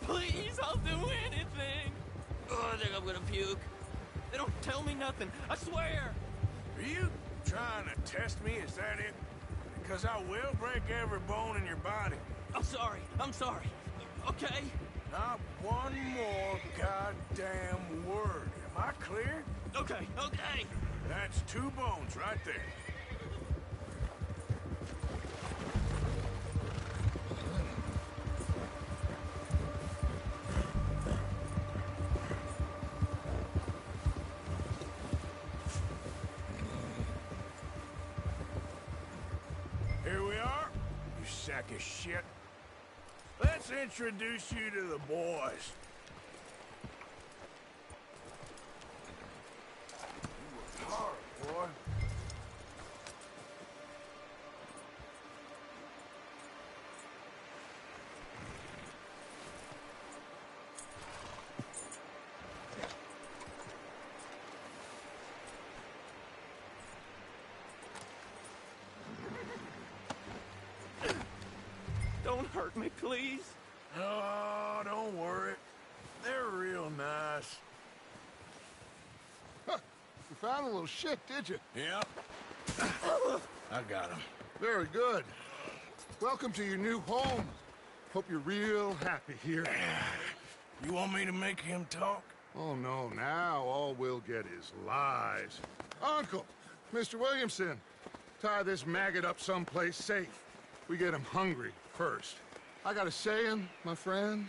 Please, I'll do anything. Oh, I think I'm gonna puke. They don't tell me nothing, I swear. Are you trying to test me? Is that it? Because I will break every bone in your body. I'm sorry. Okay? Not one more goddamn word. Am I clear? Okay. That's 2 bones right there. Here we are, you sack of shit. Let's introduce you to the boys. You worked hard, boy. Don't hurt me, please. Oh, don't worry. They're real nice. Huh. You found a little shit, did you? Yep. I got him. Very good. Welcome to your new home. Hope you're real happy here. You want me to make him talk? Oh, no. Now all we'll get is lies. Uncle, Mr. Williamson, tie this maggot up someplace safe. We get him hungry first. I got a saying, my friend.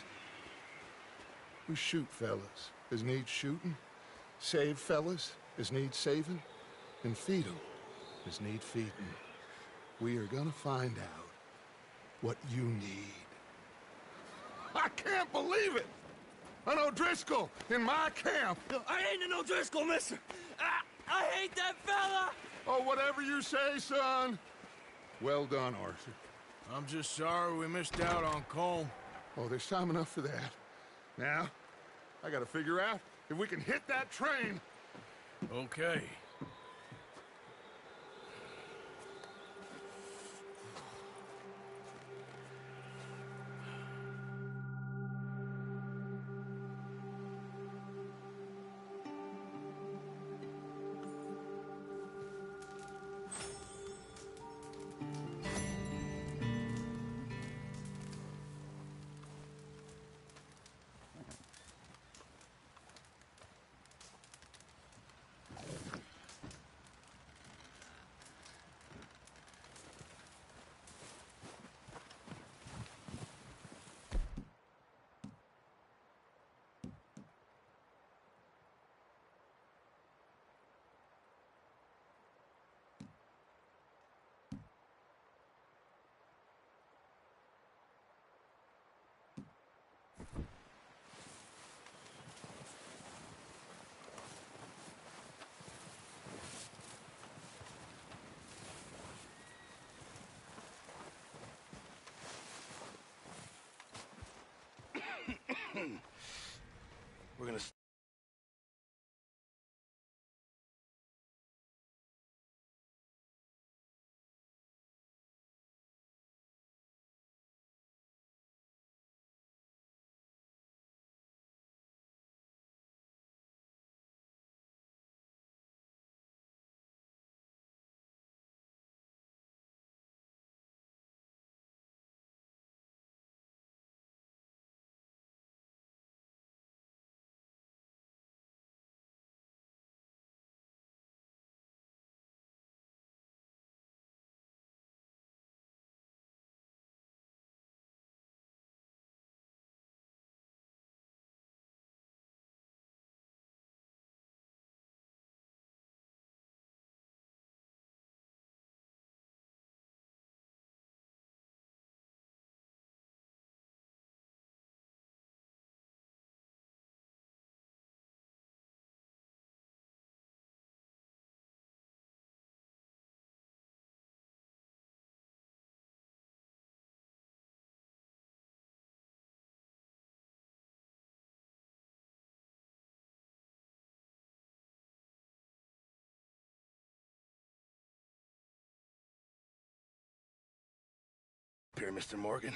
We shoot fellas as need shooting, save fellas as need saving, and feed 'em as need feeding. We are gonna find out what you need. I can't believe it! An O'Driscoll in my camp! I ain't an O'Driscoll, mister! I hate that fella! Oh, whatever you say, son. Well done, Arthur. I'm just sorry we missed out on Colm. Oh, there's time enough for that. Now, I gotta figure out if we can hit that train. Okay. here, Mr. Morgan.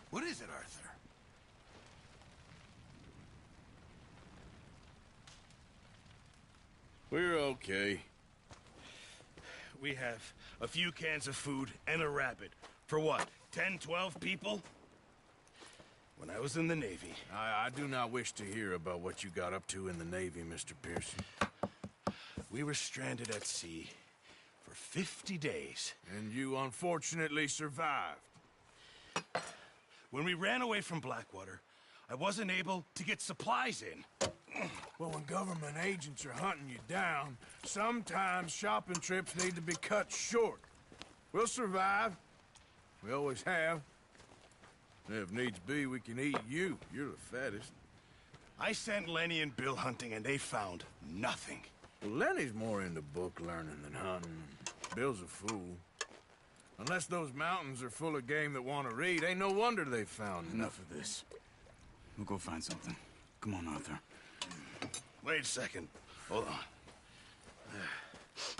What is it, Arthur? We're okay. We have a few cans of food and a rabbit. For what, 10, 12 people? When I was in the Navy... I do not wish to hear about what you got up to in the Navy, Mr. Pearson. We were stranded at sea for 50 days. And you unfortunately survived. When we ran away from Blackwater, I wasn't able to get supplies in. Well, when government agents are hunting you down, sometimes shopping trips need to be cut short. We'll survive. We always have. If needs be, we can eat you. You're the fattest. I sent Lenny and Bill hunting, and they found nothing. Well, Lenny's more into book learning than hunting. Bill's a fool. Unless those mountains are full of game that want to read, ain't no wonder they found Enough of this. We'll go find something. Come on, Arthur. Wait a second. Hold on.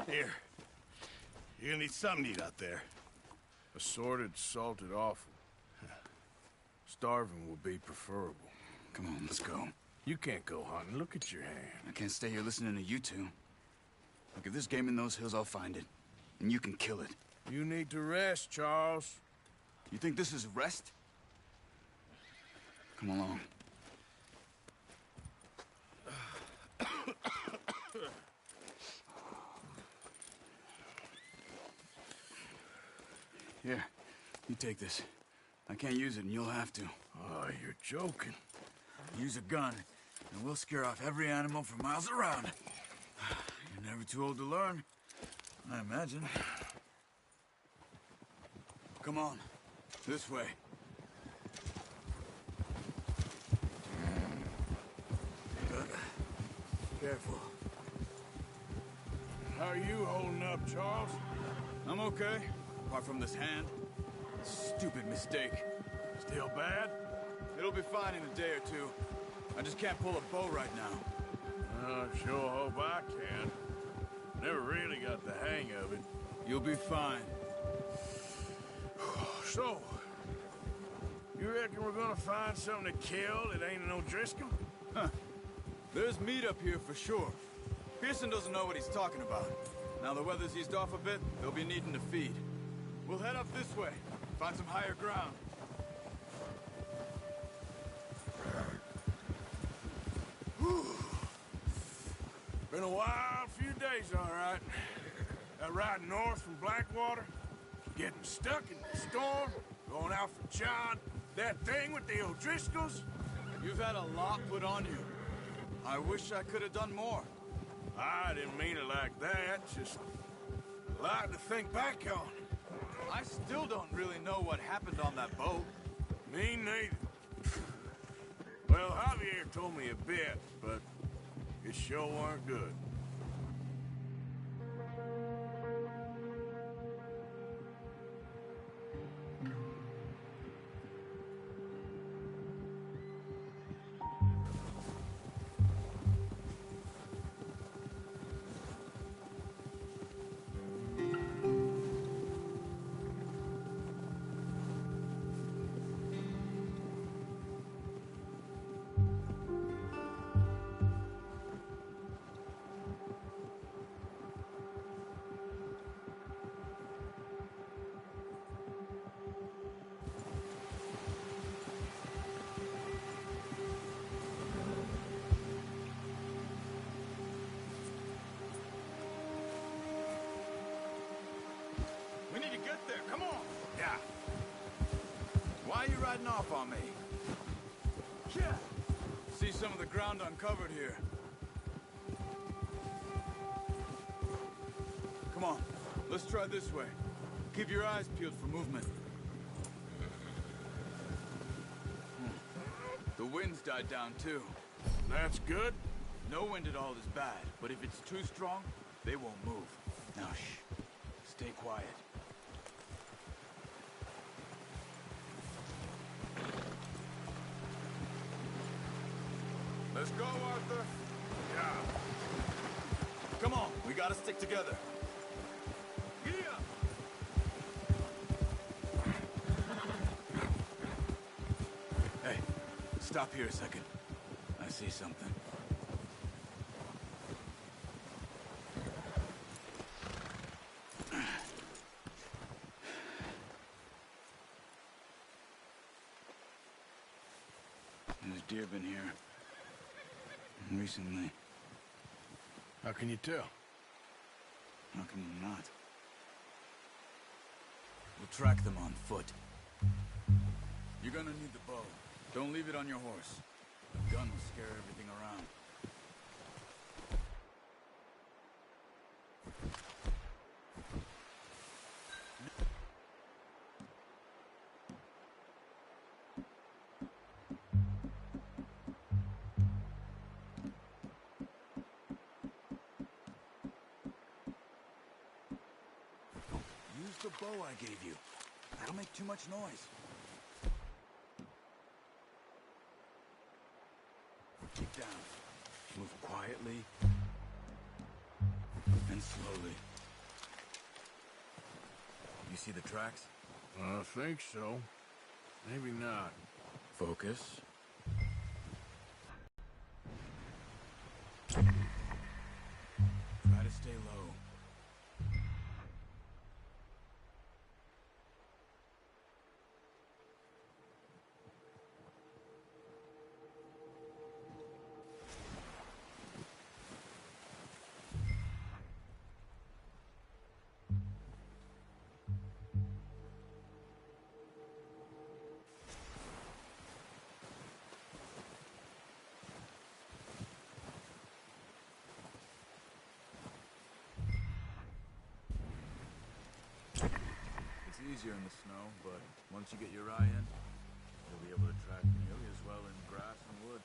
Here. You're gonna need something to eat out there. Assorted, salted offal. Starving will be preferable. Come on, let's go. You can't go hunting. Look at your hand. I can't stay here listening to you two. Look, if there's game in those hills, I'll find it. And you can kill it. You need to rest, Charles. You think this is rest? Come along. Here, you take this. I can't use it, and you'll have to. Oh, you're joking. Use a gun, and we'll scare off every animal for miles around. You're never too old to learn, I imagine. Come on, this way. Careful. How are you holding up, Charles? I'm okay, apart from this hand. Stupid mistake. Still bad? It'll be fine in a day or two. I just can't pull a bow right now. I sure hope I can. Never really got the hang of it. You'll be fine. So, you reckon we're gonna find something to kill that ain't an O'Driscoll? Huh. There's meat up here for sure. Pearson doesn't know what he's talking about. Now the weather's eased off a bit, they'll be needing to feed. We'll head up this way, find some higher ground. Been a wild few days, all right. That ride north from Blackwater, getting stuck in the storm, going out for John, that thing with the O'Driscolls. You've had a lot put on you. I wish I could have done more. I didn't mean it like that, just a lot to think back on. I still don't really know what happened on that boat. Me neither. Well, Javier told me a bit, but it sure weren't good. We need to get there, come on! Yeah. Why are you riding off on me? Yeah. See some of the ground uncovered here. Come on, let's try this way. Keep your eyes peeled for movement. The wind's died down too. That's good. No wind at all is bad, but if it's too strong, they won't move. Now shh. Stay quiet. Let's go, Arthur. Yeah. Come on, we gotta stick together. Yeah. Hey, stop here a second. I see something. There's deer been here. Recently. How can you tell? How can you not? We'll track them on foot. You're gonna need the bow. Don't leave it on your horse. The gun will scare everything around. Use the bow I gave you. That'll make too much noise. Keep down. Move quietly and slowly. You see the tracks? I think so. Maybe not. Focus. Try to stay low. It's easier in the snow, but once you get your eye in, you'll be able to track nearly as well in grass and wood.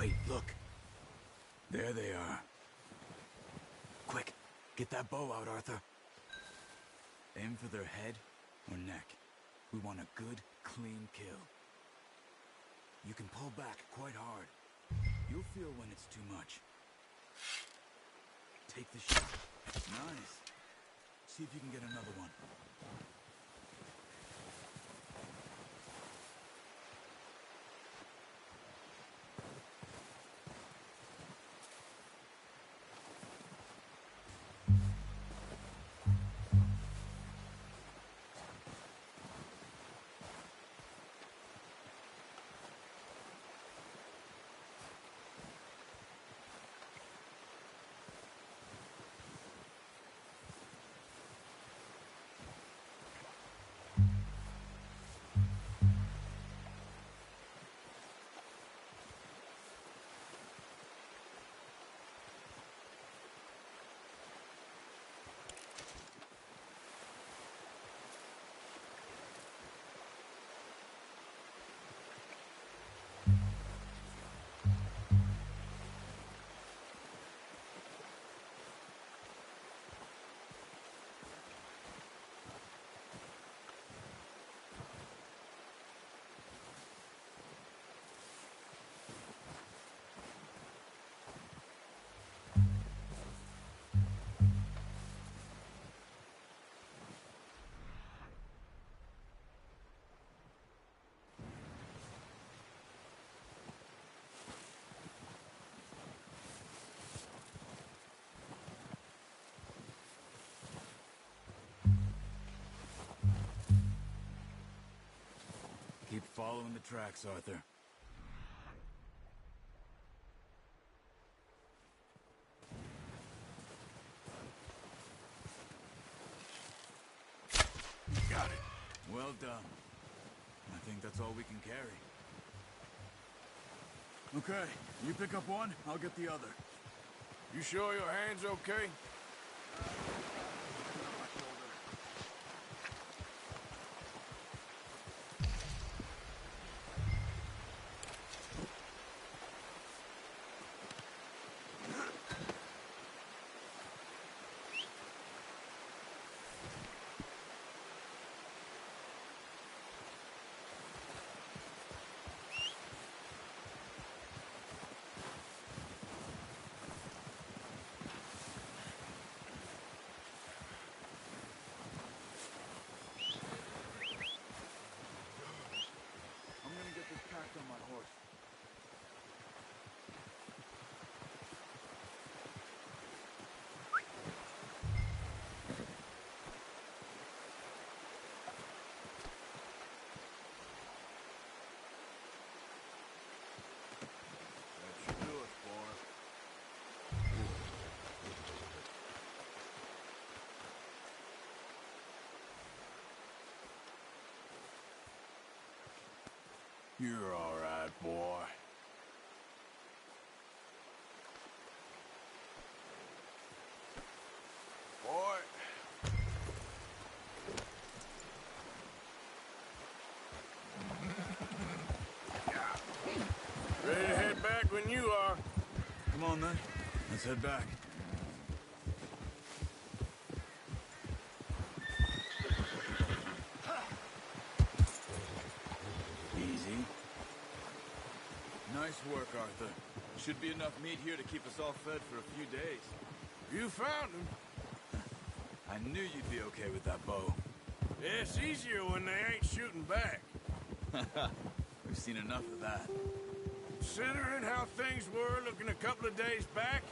Wait, look. There they are. Quick, get that bow out, Arthur. Aim for their head or neck. We want a good, clean kill. You can pull back quite hard. You'll feel when it's too much. Take the shot. Nice. See if you can get another one. Keep following the tracks, Arthur. Got it. Well done. I think that's all we can carry. Okay, you pick up one, I'll get the other. You sure your hand's okay? On my horse. That should do it, boy. You're all right, boy. Boy. Ready to head back when you are. Come on, then. Let's head back. Easy. Nice work, Arthur. Should be enough meat here to keep us all fed for a few days. You found him. I knew you'd be okay with that bow. Yeah, it's easier when they ain't shooting back. We've seen enough of that. Considering how things were looking a couple of days back,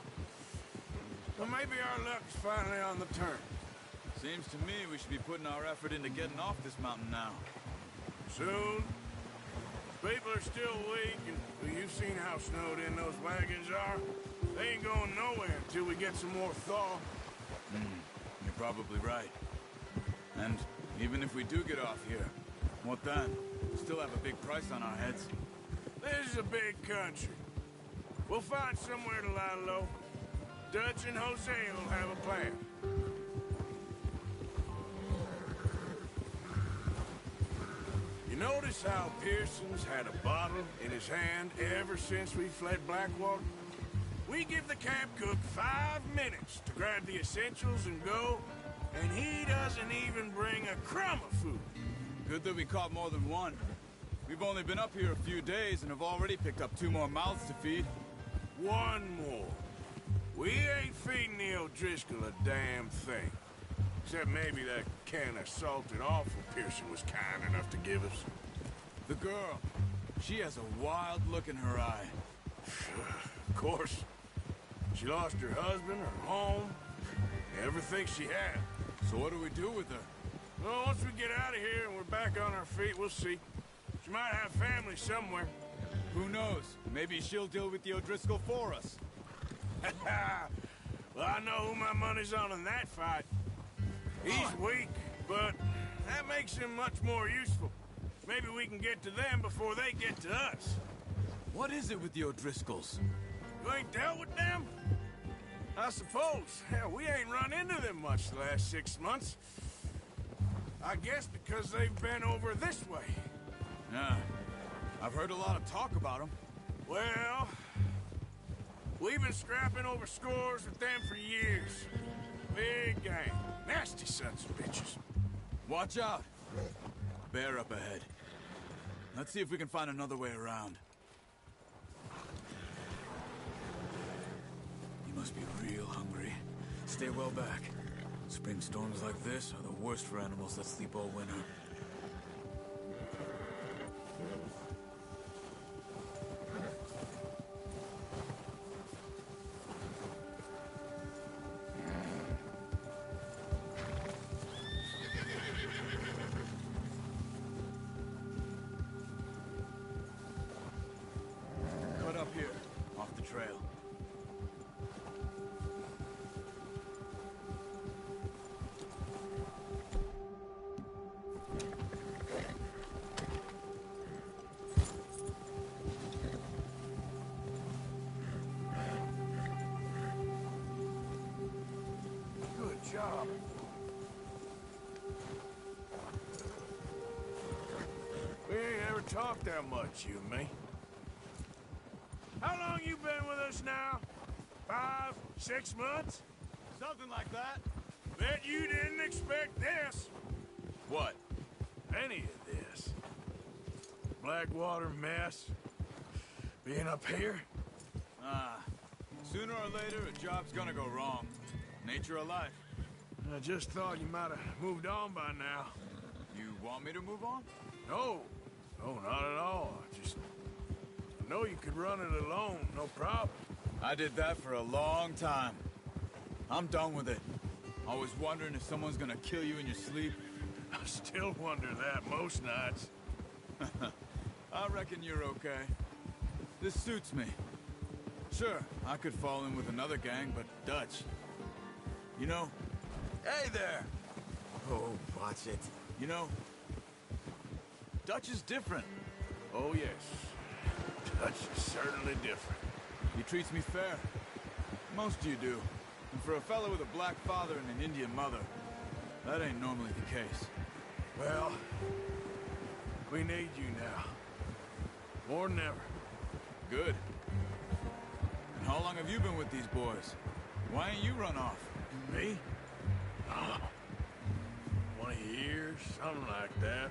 well, maybe our luck's finally on the turn. Seems to me we should be putting our effort into getting off this mountain now. Soon. People are still weak, and well, you've seen how snowed in those wagons are. They ain't going nowhere until we get some more thaw. You're probably right. And even if we do get off here, what then? We still have a big price on our heads. This is a big country. We'll find somewhere to lie low. Dutch and Jose will have a plan. You notice how Pearson's had a bottle in his hand ever since we fled Blackwater? We give the camp cook 5 minutes to grab the essentials and go, and he doesn't even bring a crumb of food. Good that we caught more than one. We've only been up here a few days and have already picked up 2 more mouths to feed. 1 more. We ain't feeding the O'Driscoll a damn thing. Except maybe that can of salted offal Pearson was kind enough to give us. The girl. She has a wild look in her eye. Of course. She lost her husband, her home, everything she had. So what do we do with her? Well, once we get out of here and we're back on our feet, we'll see. She might have family somewhere. Who knows? Maybe she'll deal with the O'Driscoll for us. Well, I know who my money's on in that fight. He's weak, but that makes him much more useful. Maybe we can get to them before they get to us. What is it with the O'Driscolls? You ain't dealt with them? I suppose. Hell, we ain't run into them much the last 6 months. I guess because they've been over this way. Yeah. I've heard a lot of talk about them. Well, we've been scrapping over scores with them for years. Big gang. Nasty sons of bitches. Watch out. Bear up ahead. Let's see if we can find another way around. You must be real hungry. Stay well back. Spring storms like this are the worst for animals that sleep all winter. trail. Good job. We ain't ever talked that much, you and me. How long you been with us now? 5, 6 months? Something like that. Bet you didn't expect this. What? Any of this. Blackwater mess. Being up here? Sooner or later, a job's gonna go wrong. Nature of life. I just thought you might have moved on by now. You want me to move on? No. No, not at all. I know you could run it alone, no problem. I did that for a long time. I'm done with it. Always wondering if someone's gonna kill you in your sleep. I still wonder that most nights. I reckon you're okay. This suits me. Sure, I could fall in with another gang, but Dutch. You know... Hey there! Oh, watch it. You know... Dutch is different. Oh, yes. Dutch is certainly different. He treats me fair. Most of you do. And for a fellow with a black father and an Indian mother, that ain't normally the case. Well, we need you now. More than ever. Good. And how long have you been with these boys? Why ain't you run off? Me? Oh, 20 years, something like that.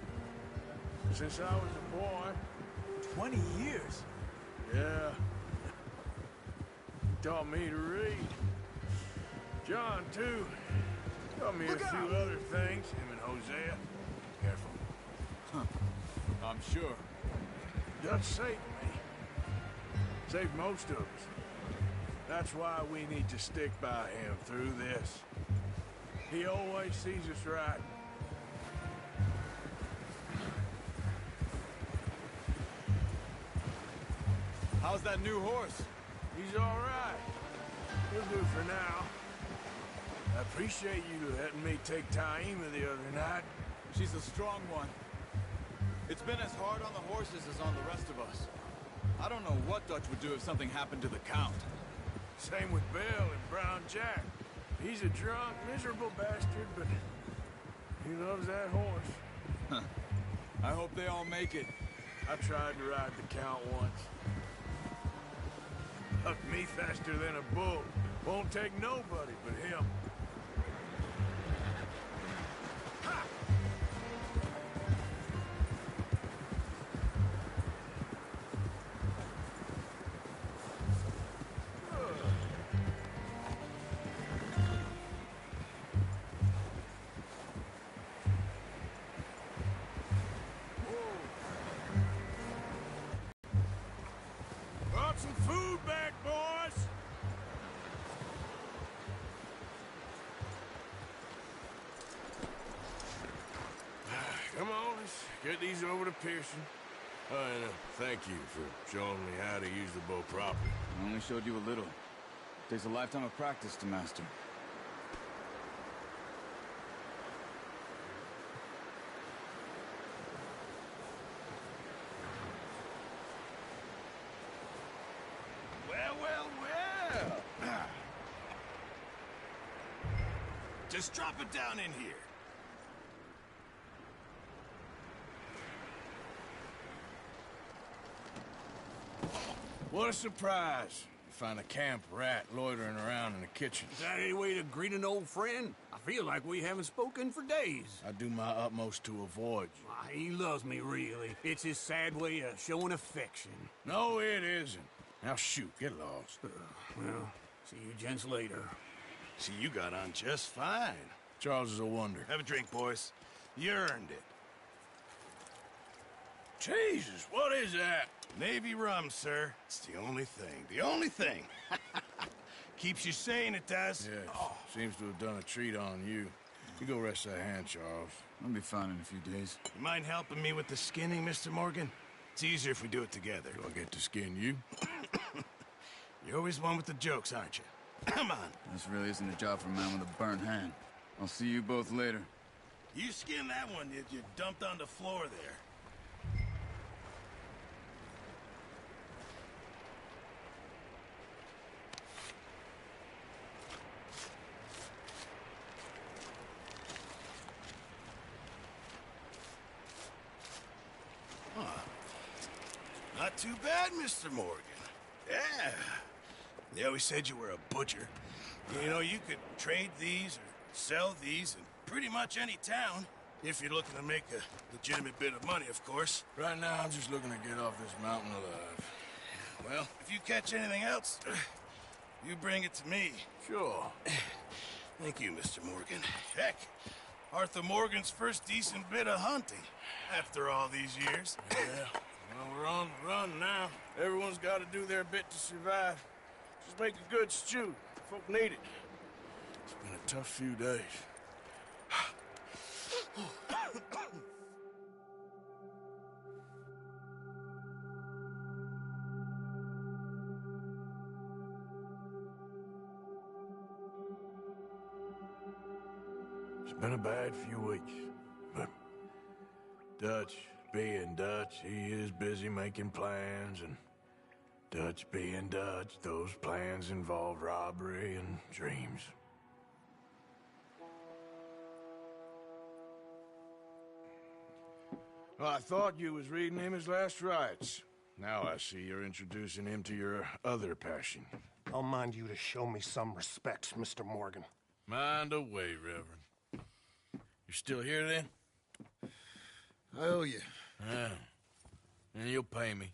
Since I was a boy. 20 years? Yeah. Taught me to read. John, too. Taught me a few other things. Him and Hosea. Careful. Huh. I'm sure. Dutch saved me. Saved most of us. That's why we need to stick by him through this. He always sees us right. How's that new horse? He's all right. He'll do for now. I appreciate you letting me take Taima the other night. She's a strong one. It's been as hard on the horses as on the rest of us. I don't know what Dutch would do if something happened to the Count. Same with Bill and Brown Jack. He's a drunk, miserable bastard, but he loves that horse. Huh. I hope they all make it. I tried to ride the Count once. Hucked me faster than a bull. Won't take nobody but him. Ha! Brought some food back, boys! Come on, let's get these over to Pearson. And thank you for showing me how to use the bow properly. I only showed you a little. Takes a lifetime of practice to master. Well, well, well. Just drop it down in here. What a surprise. You find a camp rat loitering around in the kitchen. Is that any way to greet an old friend? I feel like we haven't spoken for days. I do my utmost to avoid you. He loves me, really. It's his sad way of showing affection. No, it isn't. Now shoot, get lost. Well, see you gents later. See, you got on just fine. Charles is a wonder. Have a drink, boys. You earned it. Jesus, what is that? Navy rum, sir. It's the only thing. The only thing. Keeps you sane, it does. Yes, seems to have done a treat on you. You go rest that hand, Charles. I'll be fine in a few days. You mind helping me with the skinning, Mr. Morgan? It's easier if we do it together. Do I get to skin you? You're always one with the jokes, aren't you? Come on. This really isn't a job for a man with a burnt hand. I'll see you both later. You skinned that one that you dumped on the floor there. Not too bad, Mr. Morgan. Yeah. They always said you were a butcher. You know, you could trade these or sell these in pretty much any town, if you're looking to make a legitimate bit of money, of course. Right now, I'm just looking to get off this mountain alive. Well, if you catch anything else, you bring it to me. Sure. Thank you, Mr. Morgan. Heck, Arthur Morgan's first decent bit of hunting after all these years. Yeah. Well, we're on the run now. Everyone's got to do their bit to survive. Just make a good stew. Folk need it. It's been a tough few days. It's been a bad few weeks, but Dutch being Dutch, he is busy making plans, and Dutch being Dutch, those plans involve robbery and dreams. Well, I thought you was reading him his last rites. Now I see you're introducing him to your other passion. I'll mind you to show me some respect, Mr. Morgan. Mind away, Reverend. You still here, then? I owe you. Yeah. And you'll pay me.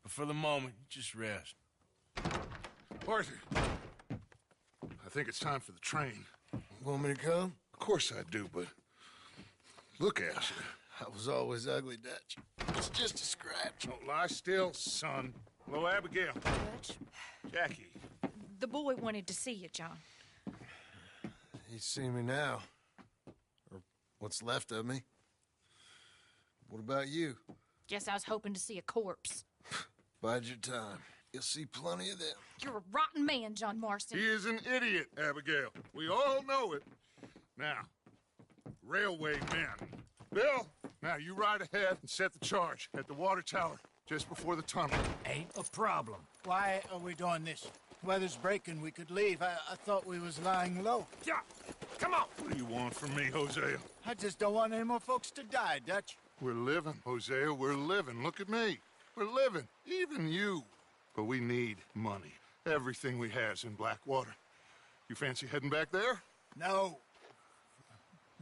But for the moment, just rest. Arthur, I think it's time for the train. Want me to come? Of course I do, but look at you. I was always ugly, Dutch. It's just a scratch. Don't lie still, son. Hello, Abigail. Dutch, Jackie. the boy wanted to see you, John. He's seen me now. Or what's left of me. What about you? Guess I was hoping to see a corpse. Bide your time. You'll see plenty of them. You're a rotten man, John Marston. He is an idiot, Abigail. We all know it. Now, railway men. Bill, now you ride ahead and set the charge at the water tower just before the tunnel. Ain't a problem. Why are we doing this? Weather's breaking. We could leave. I thought we was lying low. Yeah, come on. What do you want from me, Hosea? I just don't want any more folks to die, Dutch. We're living, Hosea. We're living. Look at me. We're living. Even you. But we need money. Everything we has in Blackwater. You fancy heading back there? No.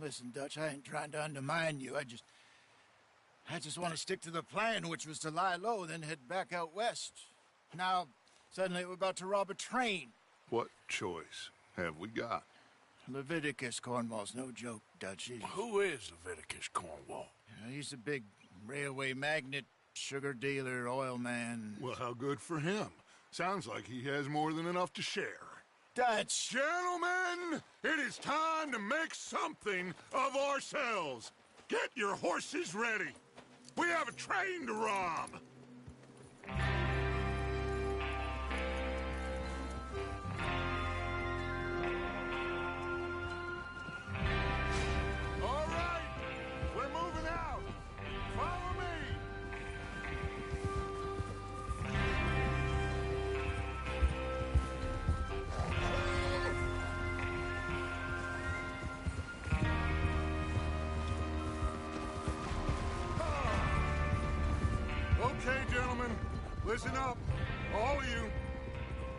Listen, Dutch, I ain't trying to undermine you. I just want to stick to the plan, which was to lie low, then head back out west. Now, suddenly we're about to rob a train. What choice have we got? Leviticus Cornwall's no joke, Dutch. Who is Leviticus Cornwall? He's a big railway magnate, sugar dealer, oil man. Well, how good for him. Sounds like he has more than enough to share. Dutch! Gentlemen, it is time to make something of ourselves. Get your horses ready. We have a train to rob. All right, we're moving out. Follow me. Okay, gentlemen, listen up, all of you.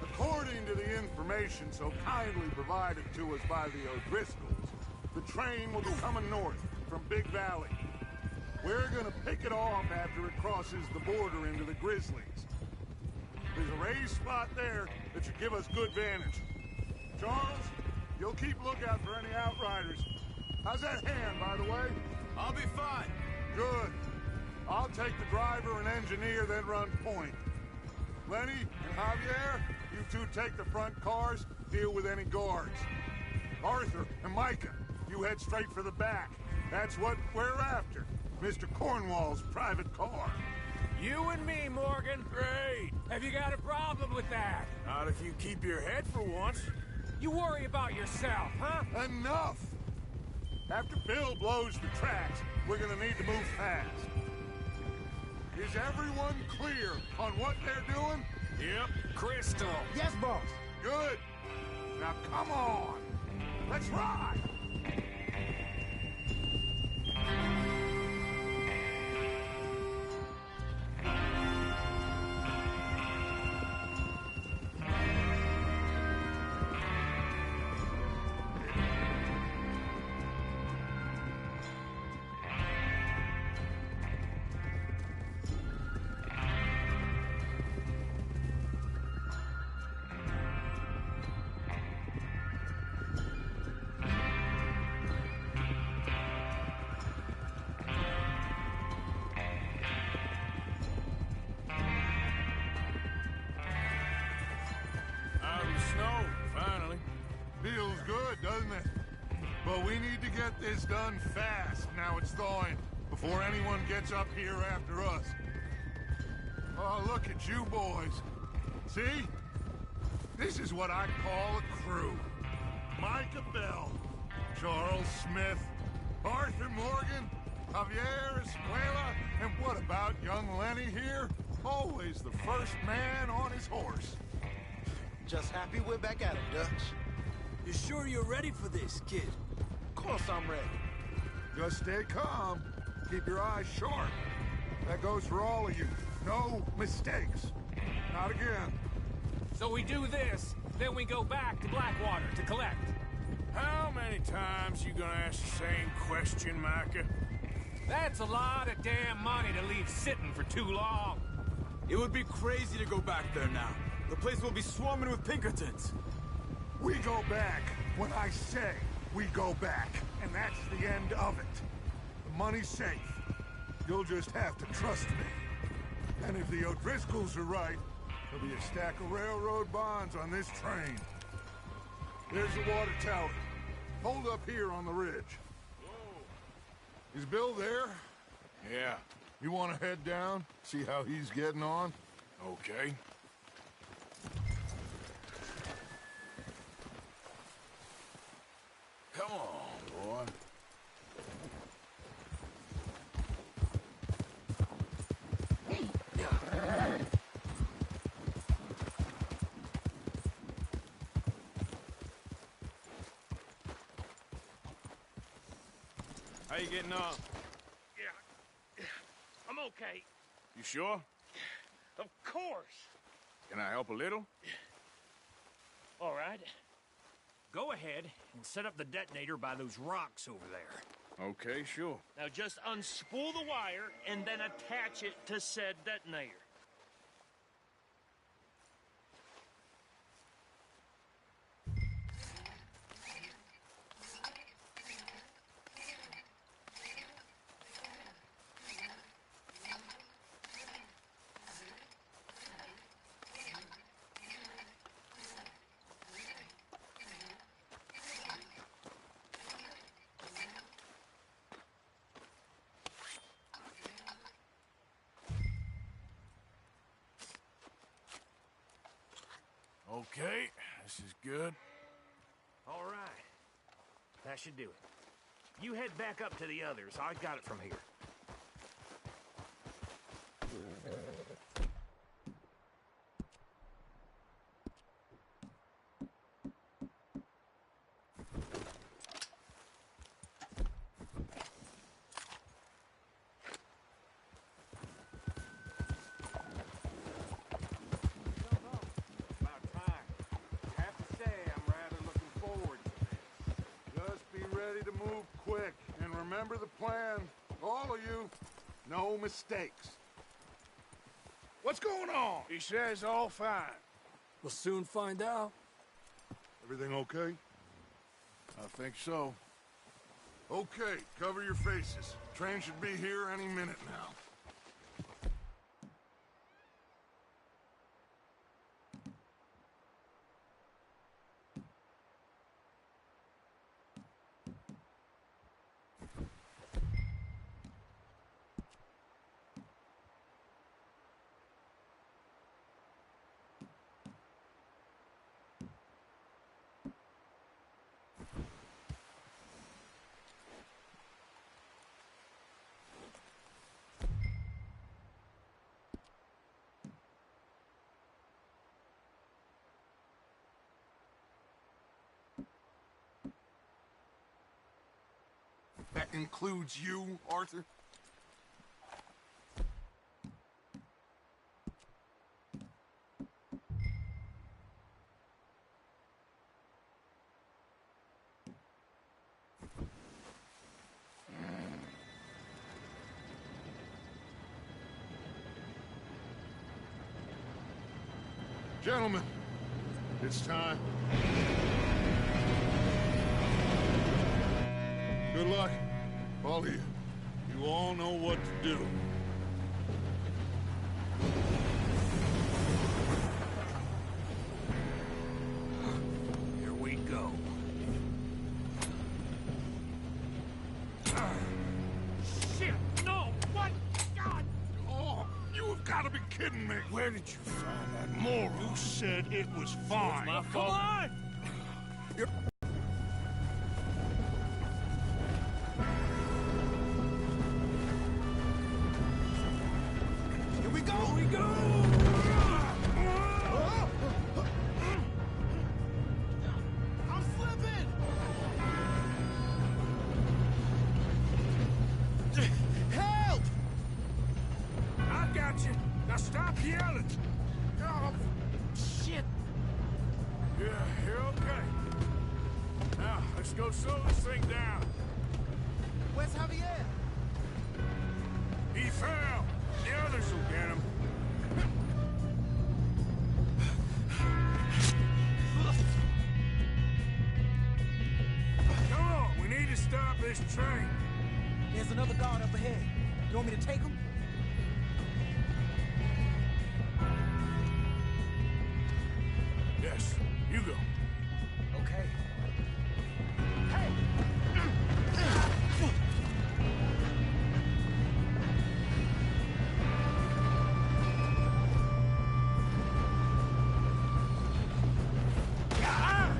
According to the information so kindly provided to us by the O'Driscolls, the train will be coming north from Big Valley. We're gonna pick it off after it crosses the border into the Grizzlies. There's a raised spot there that should give us good vantage. Charles, you'll keep lookout for any outriders. How's that hand, by the way? I'll be fine. Good. I'll take the driver and engineer, then run point. Lenny and Javier, you two take the front cars, deal with any guards. Arthur and Micah, you head straight for the back. That's what we're after. Mr. Cornwall's private car. You and me, Morgan. Great. Have you got a problem with that? Not if you keep your head for once. You worry about yourself, huh? Enough! After Bill blows the tracks, we're gonna need to move fast. Is everyone clear on what they're doing? Yep. Crystal. Yes, boss. Good. Now come on. Let's ride. Feels good, doesn't it? But we need to get this done fast now it's thawing, before anyone gets up here after us. Oh, look at you boys. See? This is what I call a crew. Micah Bell, Charles Smith, Arthur Morgan, Javier Escuela, and what about young Lenny here? Always the first man on his horse. Just happy we're back at it, Dutch. You sure you're ready for this, kid? Of course I'm ready. Just stay calm. Keep your eyes sharp. That goes for all of you. No mistakes. Not again. So we do this, then we go back to Blackwater to collect. How many times you gonna ask the same question, Micah? That's a lot of damn money to leave sitting for too long. It would be crazy to go back there now. The place will be swarming with Pinkertons. We go back when I say we go back, and that's the end of it. The money's safe. You'll just have to trust me. And if the O'Driscolls are right, there'll be a stack of railroad bonds on this train. There's the water tower. Hold up here on the ridge. Whoa. Is Bill there? Yeah. You want to head down, see how he's getting on? Okay. Come on, boy. How you getting on? Yeah. I'm okay. You sure? Of course. Can I help a little? All right. Go ahead and set up the detonator by those rocks over there. Okay, sure. Now just unspool the wire and then attach it to said detonator. Okay, this is good. All right. That should do it. You head back up to the others. I got it from here. Remember the plan, all of you. No mistakes. What's going on? He says all fine. We'll soon find out. Everything okay? I think so. Okay, cover your faces. Train should be here any minute now. includes you, Arthur? Gentlemen, it's time. Good luck, all of you. You all know what to do. Here we go. Shit! No! What? God! Oh, you have got to be kidding me! Where did you find that moron? You said it was fine. My fault. Come on! Here we go! Here we go! I'm slipping! Help! I got you. Now stop yelling. Oh, shit! Yeah, you're okay. Now, let's go slow this thing down. Where's Javier? He fell. The others will get him. Come on, we need to stop this train. There's another guard up ahead. You want me to take him? Yes, you go. Okay.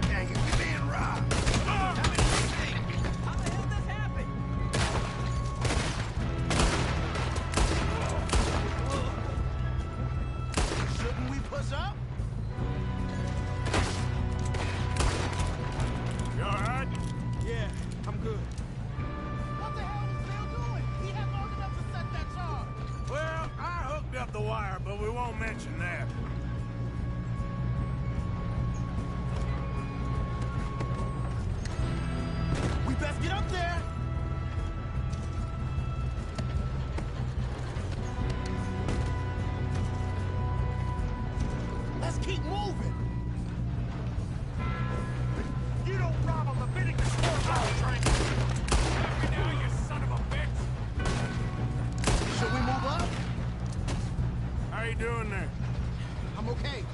Dang it, we're being robbed! How the hell this happened? Shouldn't we push up? You all right? Yeah, I'm good. What the hell was Bill doing? He had long enough to set that charge. Well, I hooked up the wire, but we won't mention that. We best get up there. Let's keep moving. You don't rob a Leviticus scorecard train. Now, you son of a bitch. Should we move up? How you doing there? I'm okay.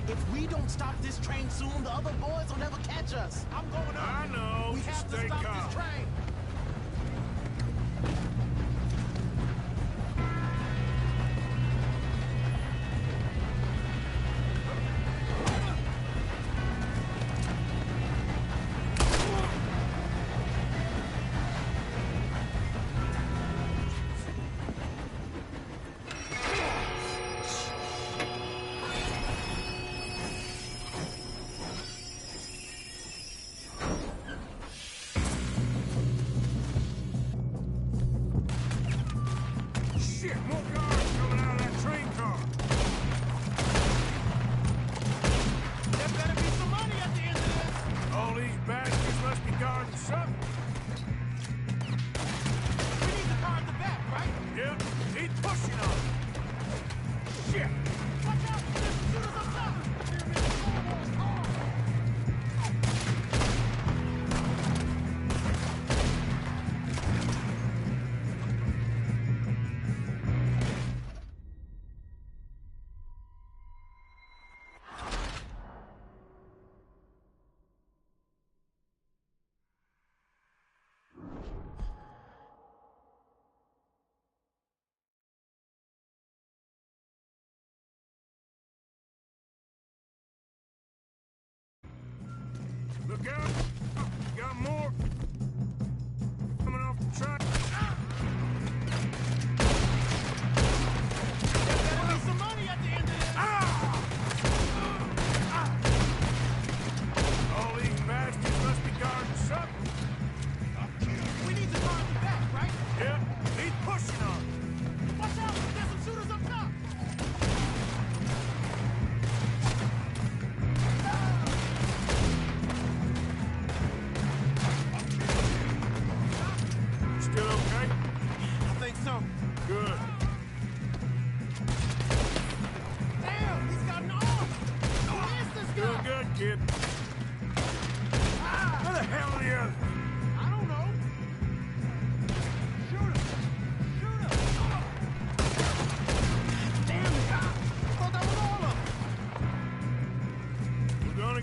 If we don't stop this train soon, the other boys will never catch us. I'm going up. I know. We Just have to stay stop calm. this train.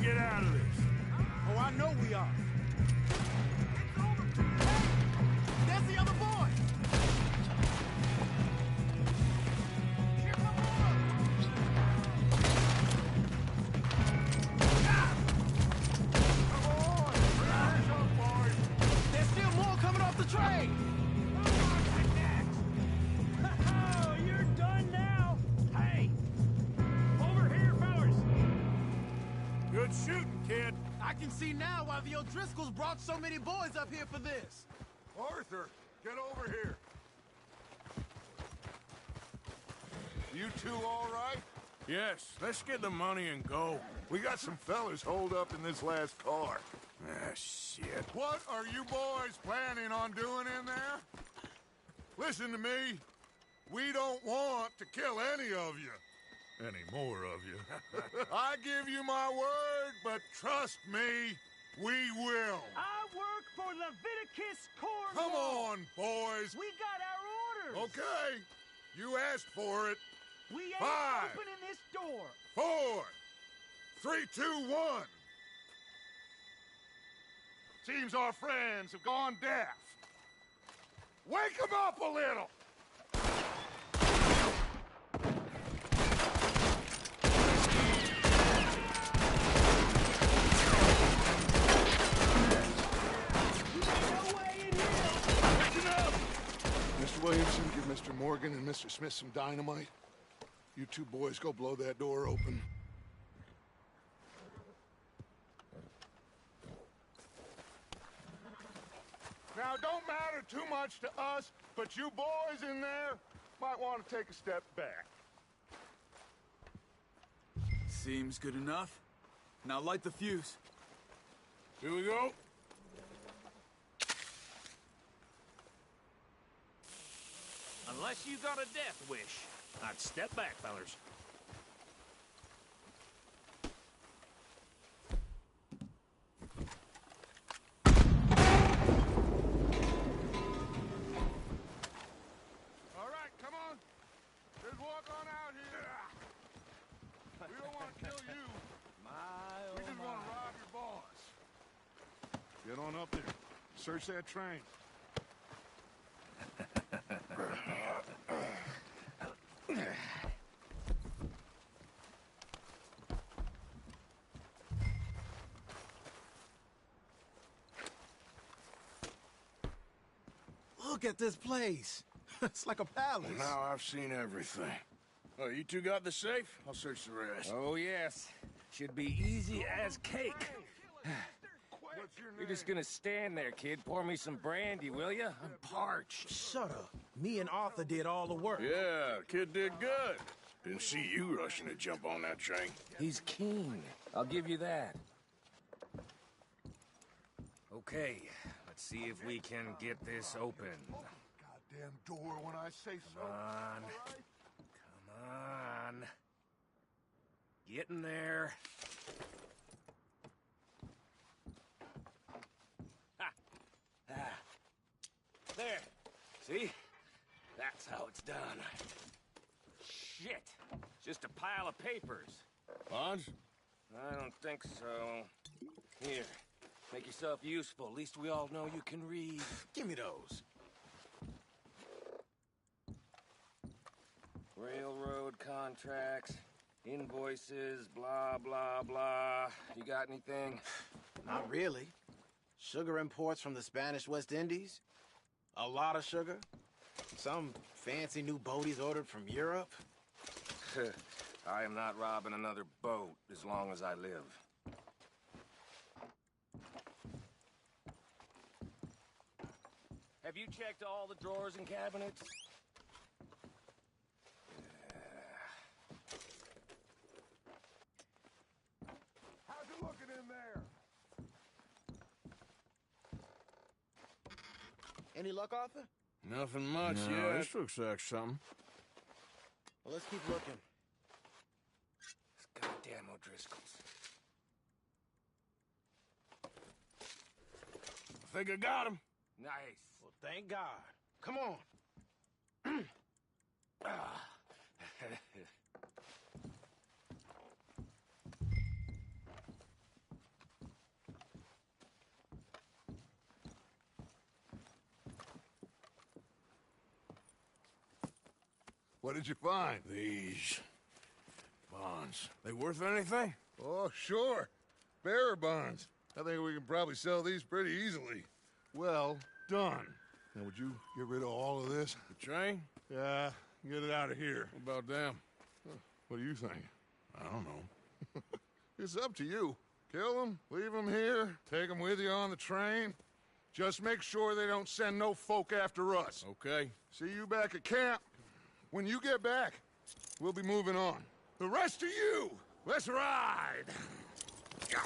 get out of this. Oh, I know we are. There's the other boy! There's still more coming off the train! Oh, you're done now? Hey! Over here, fellas! Good shooting, kid. I can see now why the O'Driscolls brought so many boys up here for this. Arthur, get over here. You two all right? Yes, let's get the money and go. We got some fellas holed up in this last car. Ah, shit. What are you boys planning on doing in there? Listen to me. We don't want to kill any of you. Any more of you. I give you my word, but trust me, we will. I work for Leviticus Cornwall. Come on, boys. We got our orders. Okay. You asked for it. We ain't 5, opening this door. 4, 3, 2, 1. Seems our friends have gone deaf. Wake them up a little. Mr. Williamson, give Mr. Morgan and Mr. Smith some dynamite. You two boys go blow that door open. Now, don't matter too much to us, but you boys in there might want to take a step back. Seems good enough. Now light the fuse. Here we go. Unless you got a death wish, I'd step back, fellers. All right, come on. Just walk on out here. We don't want to kill you. We just want to rob your boss. Get on up there. Search that train. Look at this place. It's like a palace. Well, now I've seen everything. Oh, you two got the safe? I'll search the rest. Oh, yes. Should be easy as cake. You're just gonna stand there, kid. Pour me some brandy, will you? I'm parched. Shut up. Me and Arthur did all the work. Yeah, kid did good. Didn't see you rushing to jump on that train. He's keen. I'll give you that. Okay, let's see if we can get this open. Goddamn door when I say so. Come on. Come on. Get in there. Ha! Ah. There. See? That's how it's done. Shit. Just a pile of papers. Bonds? I don't think so. Here. Make yourself useful. At least we all know you can read. Give me those. Railroad contracts, invoices, blah, blah, blah. You got anything? Not really. Sugar imports from the Spanish West Indies. A lot of sugar. Some fancy new boat he's ordered from Europe. I am not robbing another boat as long as I live. Have you checked all the drawers and cabinets? How's it looking in there? Any luck, Arthur? Nothing much, No, yeah. this looks like something. Well, let's keep looking. This goddamn O'Driscolls. I think I got him. Nice. Well, thank God. Come on. What did you find? These bonds. They worth anything? Oh, sure. Bearer bonds. I think we can probably sell these pretty easily. Well done. Now, would you get rid of all of this? The train? Yeah, get it out of here. What about them? What do you think? I don't know. It's up to you. Kill them, leave them here, take them with you on the train. Just make sure they don't send no folk after us. Okay. See you back at camp. When you get back, we'll be moving on. The rest of you, let's ride! Yeah.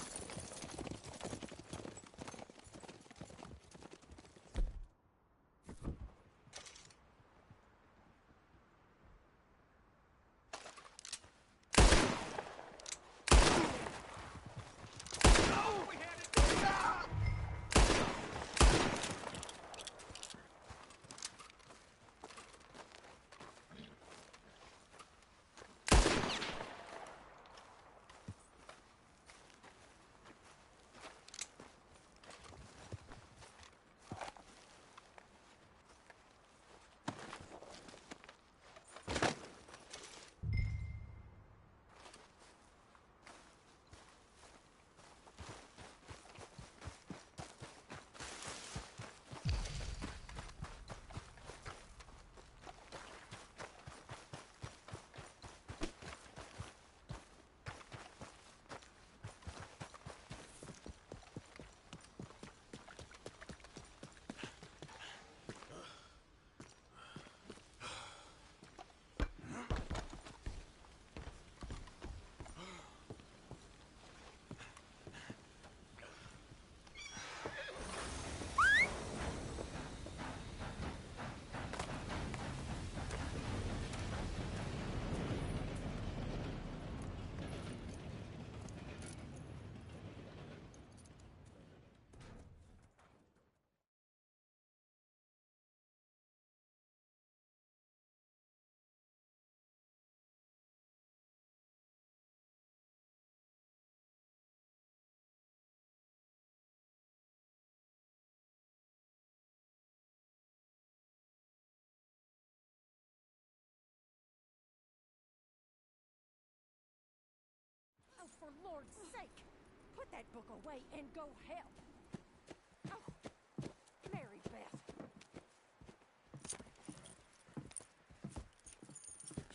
Oh, for Lord's sake, put that book away and go help. Oh, Mary Beth.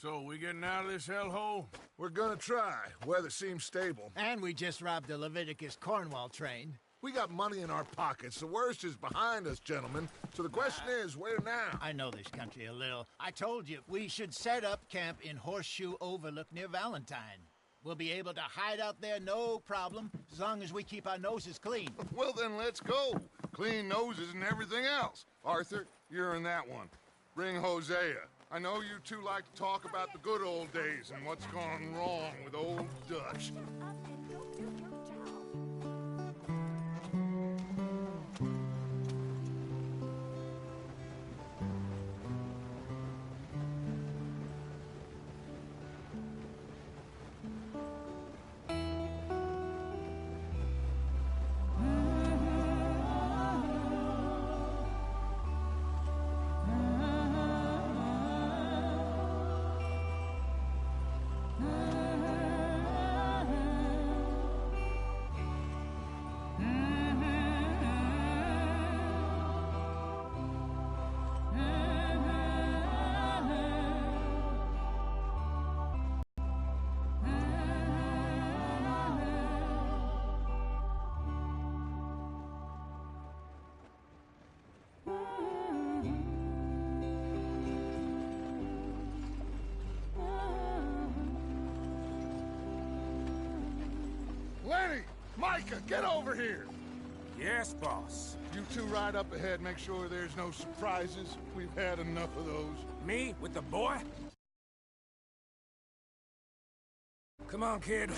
So, we getting out of this hellhole? We're gonna try. Weather seems stable. And we just robbed the Leviticus Cornwall train. We got money in our pockets. The worst is behind us, gentlemen. So the question is, where now? I know this country a little. I told you, we should set up camp in Horseshoe Overlook near Valentine. We'll be able to hide out there, no problem, as long as we keep our noses clean. Well, then let's go. Clean noses and everything else. Arthur, you're in that one. Bring Hosea. I know you two like to talk about the good old days and what's gone wrong with old Dutch. Lenny! Micah, get over here! Yes, boss. You two ride up ahead, make sure there's no surprises. We've had enough of those. Me with the boy? Come on, kid.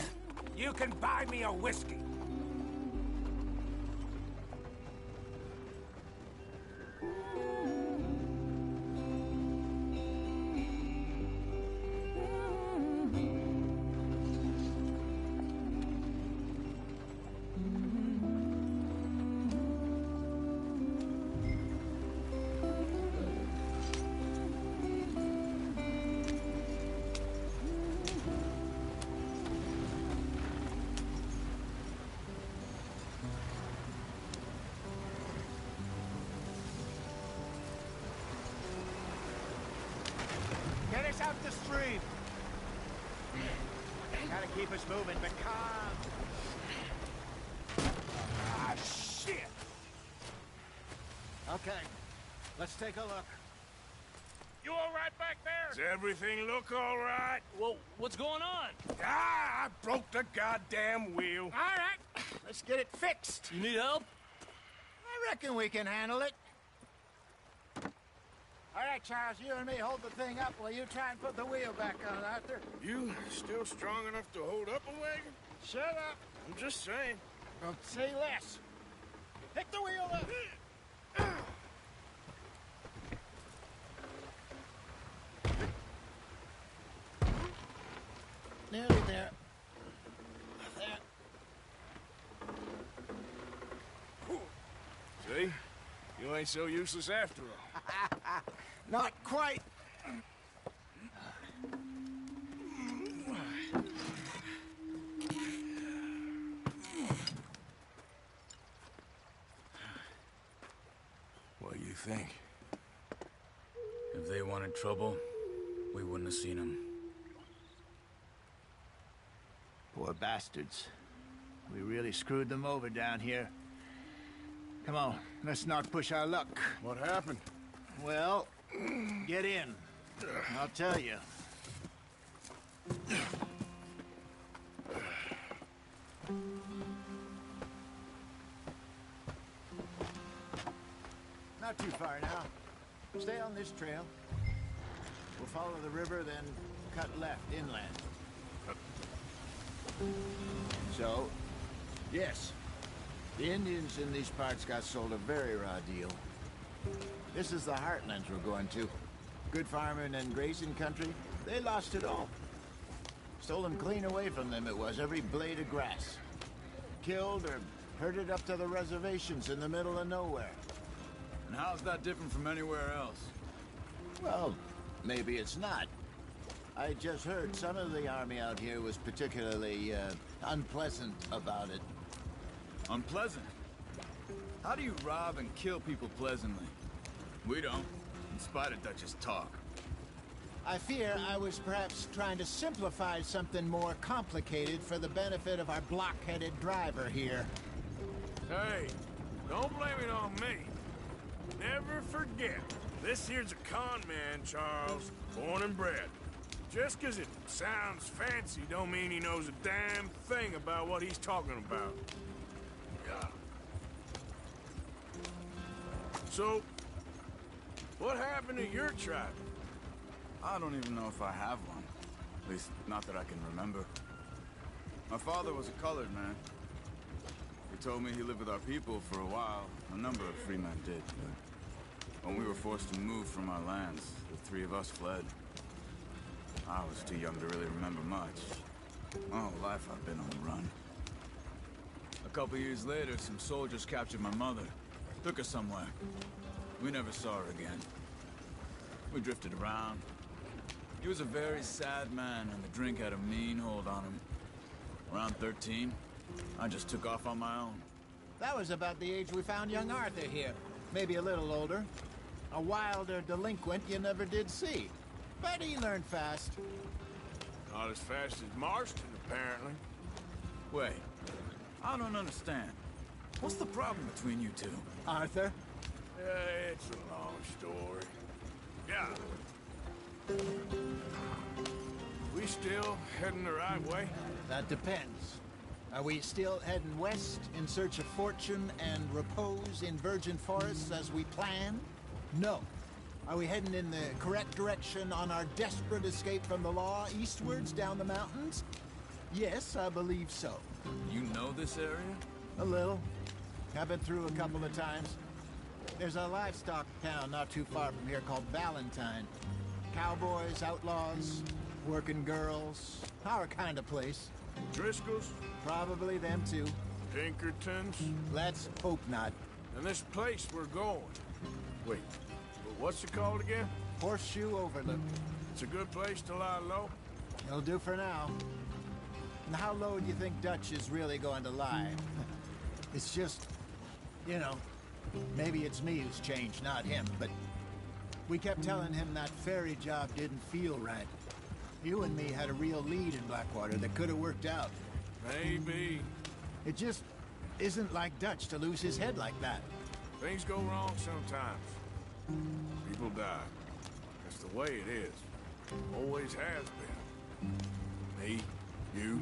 You can buy me a whiskey. Gotta keep us moving, but calm. Ah, shit! Okay, let's take a look. You all right back there? Does everything look all right? Well, what's going on? Ah, I broke the goddamn wheel. All right, let's get it fixed. You need help? I reckon we can handle it. All right, Charles, you and me hold the thing up while you try and put the wheel back on, Arthur. You still strong enough to hold up a wagon? Shut up. I'm just saying. Well, say less. Pick the wheel up. Nearly there. There. See? You ain't so useless after all. Not quite. What do you think? If they wanted trouble, we wouldn't have seen them. Poor bastards. We really screwed them over down here. Come on, let's not push our luck. What happened? Well, get in. I'll tell you. Not too far now. Stay on this trail. We'll follow the river, then cut left inland. So, yes, the Indians in these parts got sold a very raw deal. This is the heartlands we're going to. Good farming and grazing country, they lost it all. Stolen clean away from them it was, every blade of grass. Killed or herded up to the reservations in the middle of nowhere. And how's that different from anywhere else? Well, maybe it's not. I just heard some of the army out here was particularly, unpleasant about it. Unpleasant? How do you rob and kill people pleasantly? We don't, in spite of Dutch's talk. I fear I was perhaps trying to simplify something more complicated for the benefit of our block-headed driver here. Hey, don't blame it on me. Never forget, this here's a con man, Charles, born and bred. Just 'cause it sounds fancy don't mean he knows a damn thing about what he's talking about. Yeah. So, what happened to your tribe? I don't even know if I have one. At least, not that I can remember. My father was a colored man. He told me he lived with our people for a while. A number of free men did, but when we were forced to move from our lands, the three of us fled. I was too young to really remember much. My whole life I've been on the run. A couple years later, some soldiers captured my mother. Took her somewhere. We never saw her again. We drifted around. He was a very sad man, and the drink had a mean hold on him. Around 13, I just took off on my own. That was about the age we found young Arthur here. Maybe a little older. A wilder delinquent you never did see. But he learned fast. Not as fast as Marston, apparently. Wait, I don't understand. What's the problem between you two? Arthur? It's a long story. Yeah. We still heading the right way? That depends. Are we still heading west in search of fortune and repose in virgin forests as we planned? No. Are we heading in the correct direction on our desperate escape from the law eastwards down the mountains? Yes, I believe so. You know this area? A little. I've been through a couple of times. There's a livestock town not too far from here called Valentine. Cowboys, outlaws, working girls, our kind of place. Driscoll's? Probably them too. Pinkertons? Let's hope not. And this place we're going. Wait, what's it called again? Horseshoe Overlook. It's a good place to lie low? It'll do for now. And how low do you think Dutch is really going to lie? It's just, you know, maybe it's me who's changed, not him, but we kept telling him that ferry job didn't feel right. You and me had a real lead in Blackwater that could have worked out. Maybe. It just isn't like Dutch to lose his head like that. Things go wrong sometimes. People die. That's the way it is. Always has been. Me, you,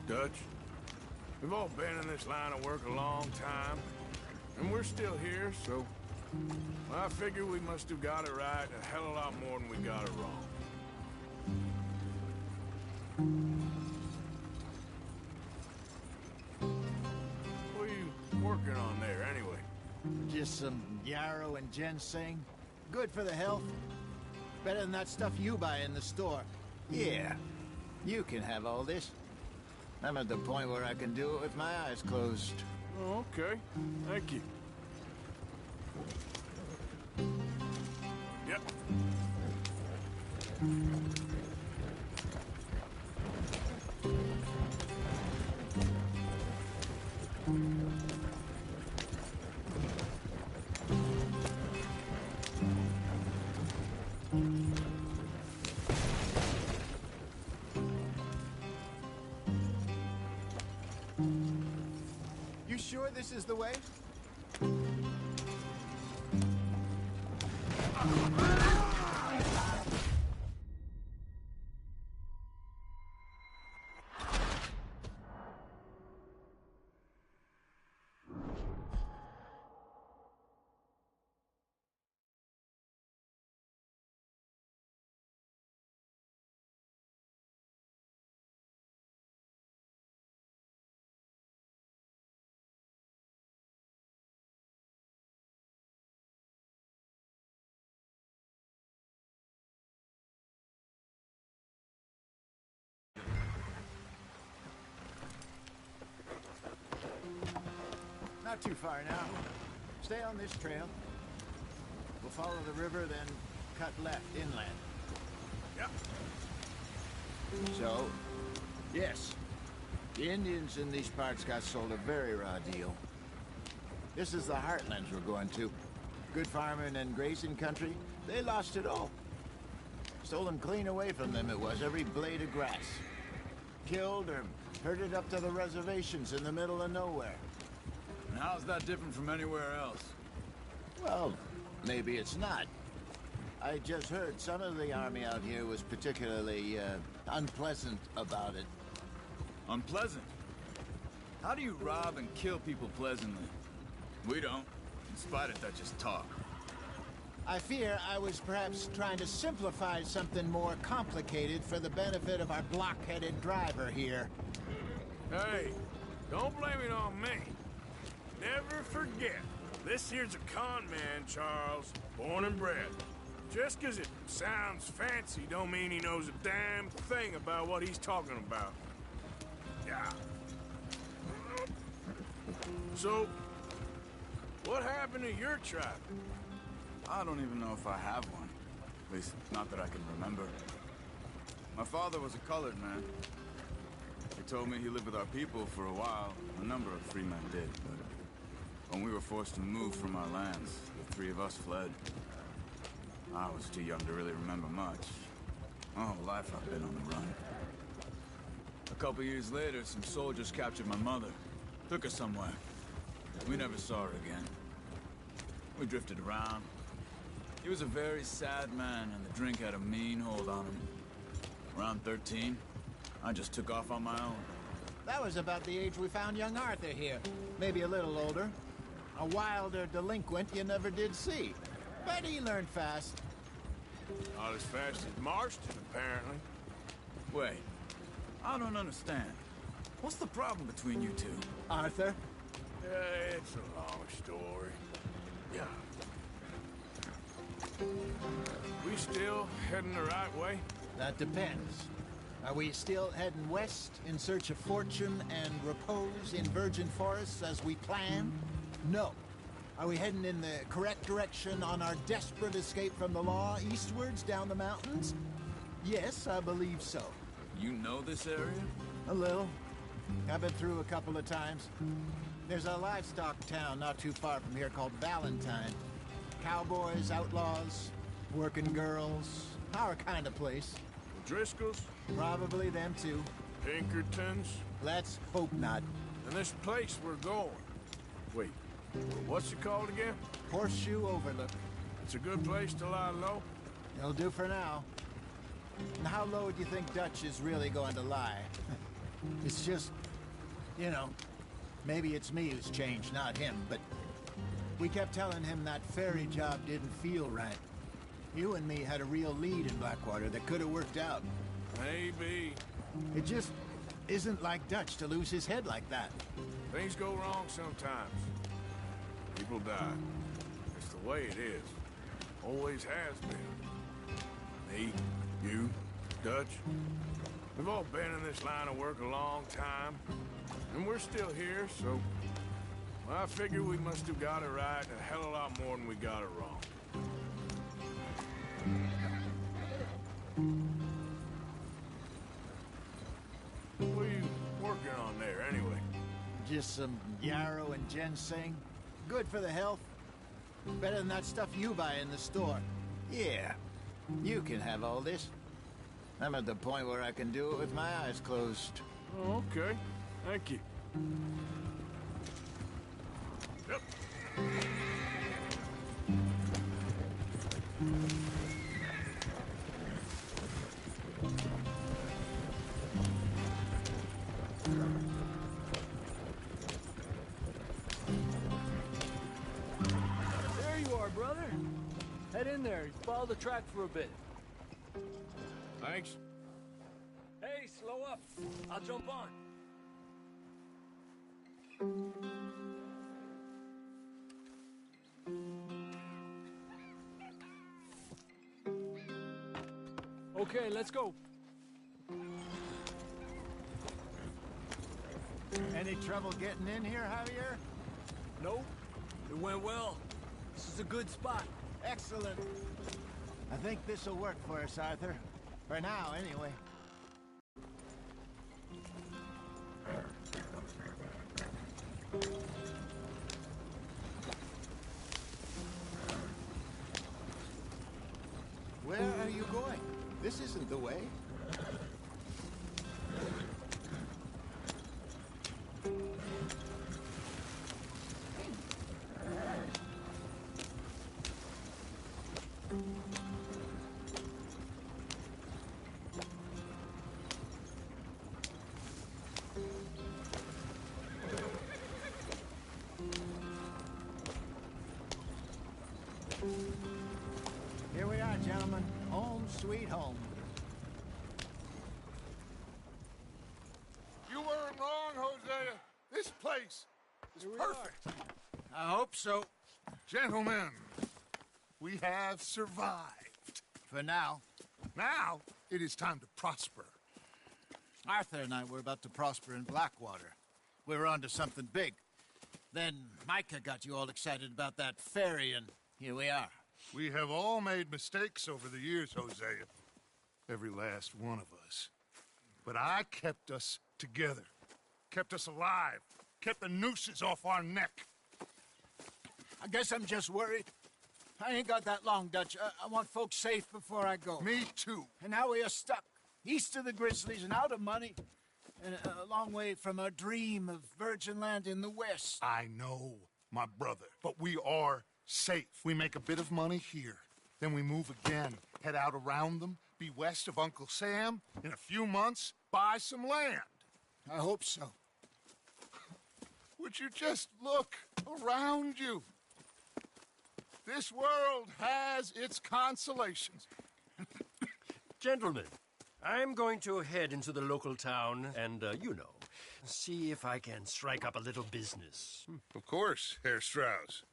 Dutch. We've all been in this line of work a long time. And we're still here, so... I figure we must have got it right a hell of a lot more than we got it wrong. What are you working on there, anyway? Just some yarrow and ginseng. Good for the health. Better than that stuff you buy in the store. Yeah, you can have all this. I'm at the point where I can do it with my eyes closed. Oh, okay. Thank you. Yep. You sure this is the way? Not too far now. Stay on this trail. We'll follow the river, then cut left inland. Yep. So, yes, the Indians in these parts got sold a very raw deal. This is the heartlands we're going to. Good farming and grazing country, they lost it all. Stolen clean away from them it was, every blade of grass. Killed or herded up to the reservations in the middle of nowhere. And how's that different from anywhere else? Well, maybe it's not. I just heard some of the army out here was particularly, unpleasant about it. Unpleasant? How do you rob and kill people pleasantly? We don't, in spite of Dutch's talk. I fear I was perhaps trying to simplify something more complicated for the benefit of our block-headed driver here. Hey, don't blame it on me. Never forget, this here's a con man, Charles, born and bred. Just 'cause it sounds fancy don't mean he knows a damn thing about what he's talking about. Yeah. So, what happened to your tribe? I don't even know if I have one. At least, not that I can remember. My father was a colored man. He told me he lived with our people for a while. A number of free men did, but when we were forced to move from our lands, the three of us fled. I was too young to really remember much. My whole life I've been on the run. A couple years later, some soldiers captured my mother. Took her somewhere. We never saw her again. We drifted around. He was a very sad man, and the drink had a mean hold on him. Around 13, I just took off on my own. That was about the age we found young Arthur here. Maybe a little older. A wilder delinquent you never did see. But he learned fast. Not as fast as Marston, apparently. Wait, I don't understand. What's the problem between you two? Arthur? Yeah, it's a long story. Yeah. We still heading the right way? That depends. Are we still heading west in search of fortune and repose in virgin forests as we planned? No. Are we heading in the correct direction on our desperate escape from the law eastwards down the mountains? Yes, I believe so. You know this area? A little. I've been through a couple of times. There's a livestock town not too far from here called Valentine. Cowboys, outlaws, working girls, our kind of place. The Driscolls? Probably them too. Pinkertons? Let's hope not. And this place we're going. Wait, what's it called again? Horseshoe Overlook. It's a good place to lie low? It'll do for now. And how low do you think Dutch is really going to lie? It's just, you know, maybe it's me who's changed, not him, but we kept telling him that ferry job didn't feel right. You and me had a real lead in Blackwater that could have worked out. Maybe. It just isn't like Dutch to lose his head like that. Things go wrong sometimes. People die. It's the way it is. Always has been. Me, you, Dutch. We've all been in this line of work a long time. And we're still here, so... well, I figure we must have got it right a hell of a lot more than we got it wrong. What are you working on there, anyway? Just some yarrow and ginseng. Good for the health. Better than that stuff you buy in the store. Yeah, you can have all this. I'm at the point where I can do it with my eyes closed. Oh, okay. Thank you. Yep. There you are, brother. Head in there. Follow the track for a bit. Thanks. Hey, slow up. I'll jump on. Okay, let's go. Any trouble getting in here, Javier? Nope. It went well. This is a good spot. Excellent. I think this'll work for us, Arthur. For now, anyway. Where are you going? This isn't the way. Here we are, gentlemen. Home sweet home. You weren't wrong, Hosea. This place is perfect. I hope so. Gentlemen, we have survived. For now. Now, it is time to prosper. Arthur and I were about to prosper in Blackwater. We were onto something big. Then Micah got you all excited about that ferry, and here we are. We have all made mistakes over the years, Hosea. Every last one of us. But I kept us together. Kept us alive. Kept the nooses off our neck. I guess I'm just worried. I ain't got that long, Dutch. I want folks safe before I go. Me too. And now we are stuck. East of the Grizzlies and out of money. And a long way from our dream of virgin land in the west. I know, my brother. But we are safe. We make a bit of money here. Then we move again. Head out around them. Be west of Uncle Sam. In a few months, buy some land. I hope so. Would you just look around you? This world has its consolations. Gentlemen, I'm going to head into the local town and, you know, see if I can strike up a little business. Of course, Herr Strauss.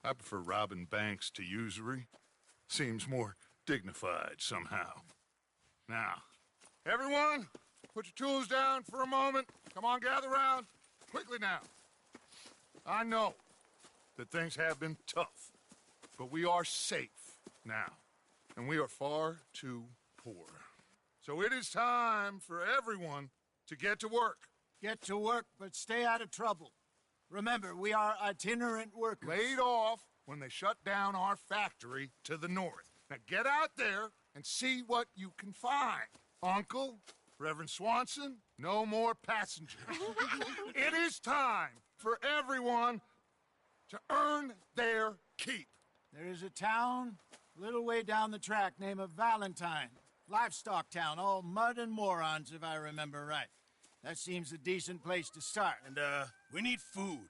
I prefer robbing banks to usury. Seems more dignified somehow. Now, everyone, put your tools down for a moment. Come on, gather round. Quickly now. I know that things have been tough, but we are safe now, and we are far too poor. So it is time for everyone to get to work. Get to work, but stay out of trouble. Remember, we are itinerant workers. Laid off when they shut down our factory to the north. Now get out there and see what you can find. Uncle, Reverend Swanson, no more passengers. It is time for everyone to earn their keep. There is a town a little way down the track named Valentine. Livestock town, all mud and morons, if I remember right. That seems a decent place to start. And, we need food.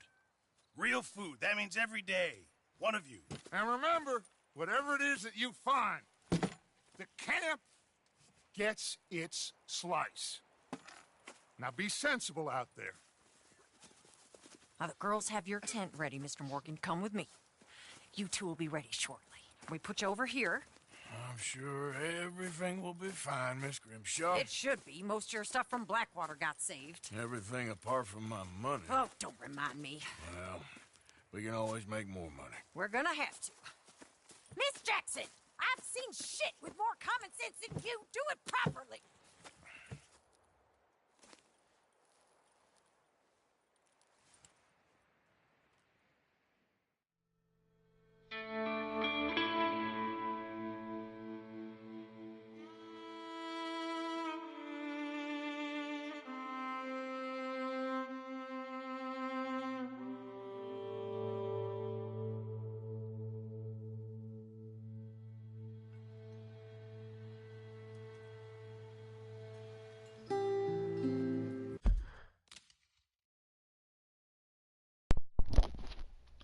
Real food. That means every day. One of you. And remember, whatever it is that you find, the camp gets its slice. Now be sensible out there. Now, the girls have your tent ready, Mr. Morgan. Come with me. You two will be ready shortly. We put you over here. I'm sure everything will be fine, Miss Grimshaw. It should be. Most of your stuff from Blackwater got saved. Everything apart from my money. Oh, don't remind me. Well, we can always make more money. We're gonna have to. Miss Jackson, I've seen shit with more common sense than you. Do it properly.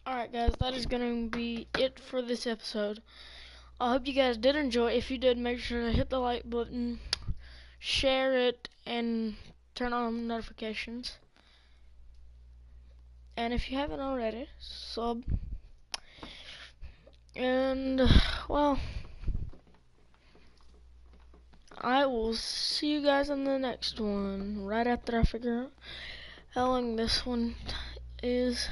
Alright guys, that is going to be it for this episode. I hope you guys did enjoy. If you did, make sure to hit the like button, share it, and turn on notifications. And if you haven't already, sub. And, well, I will see you guys in the next one, right after I figure out how long this one is.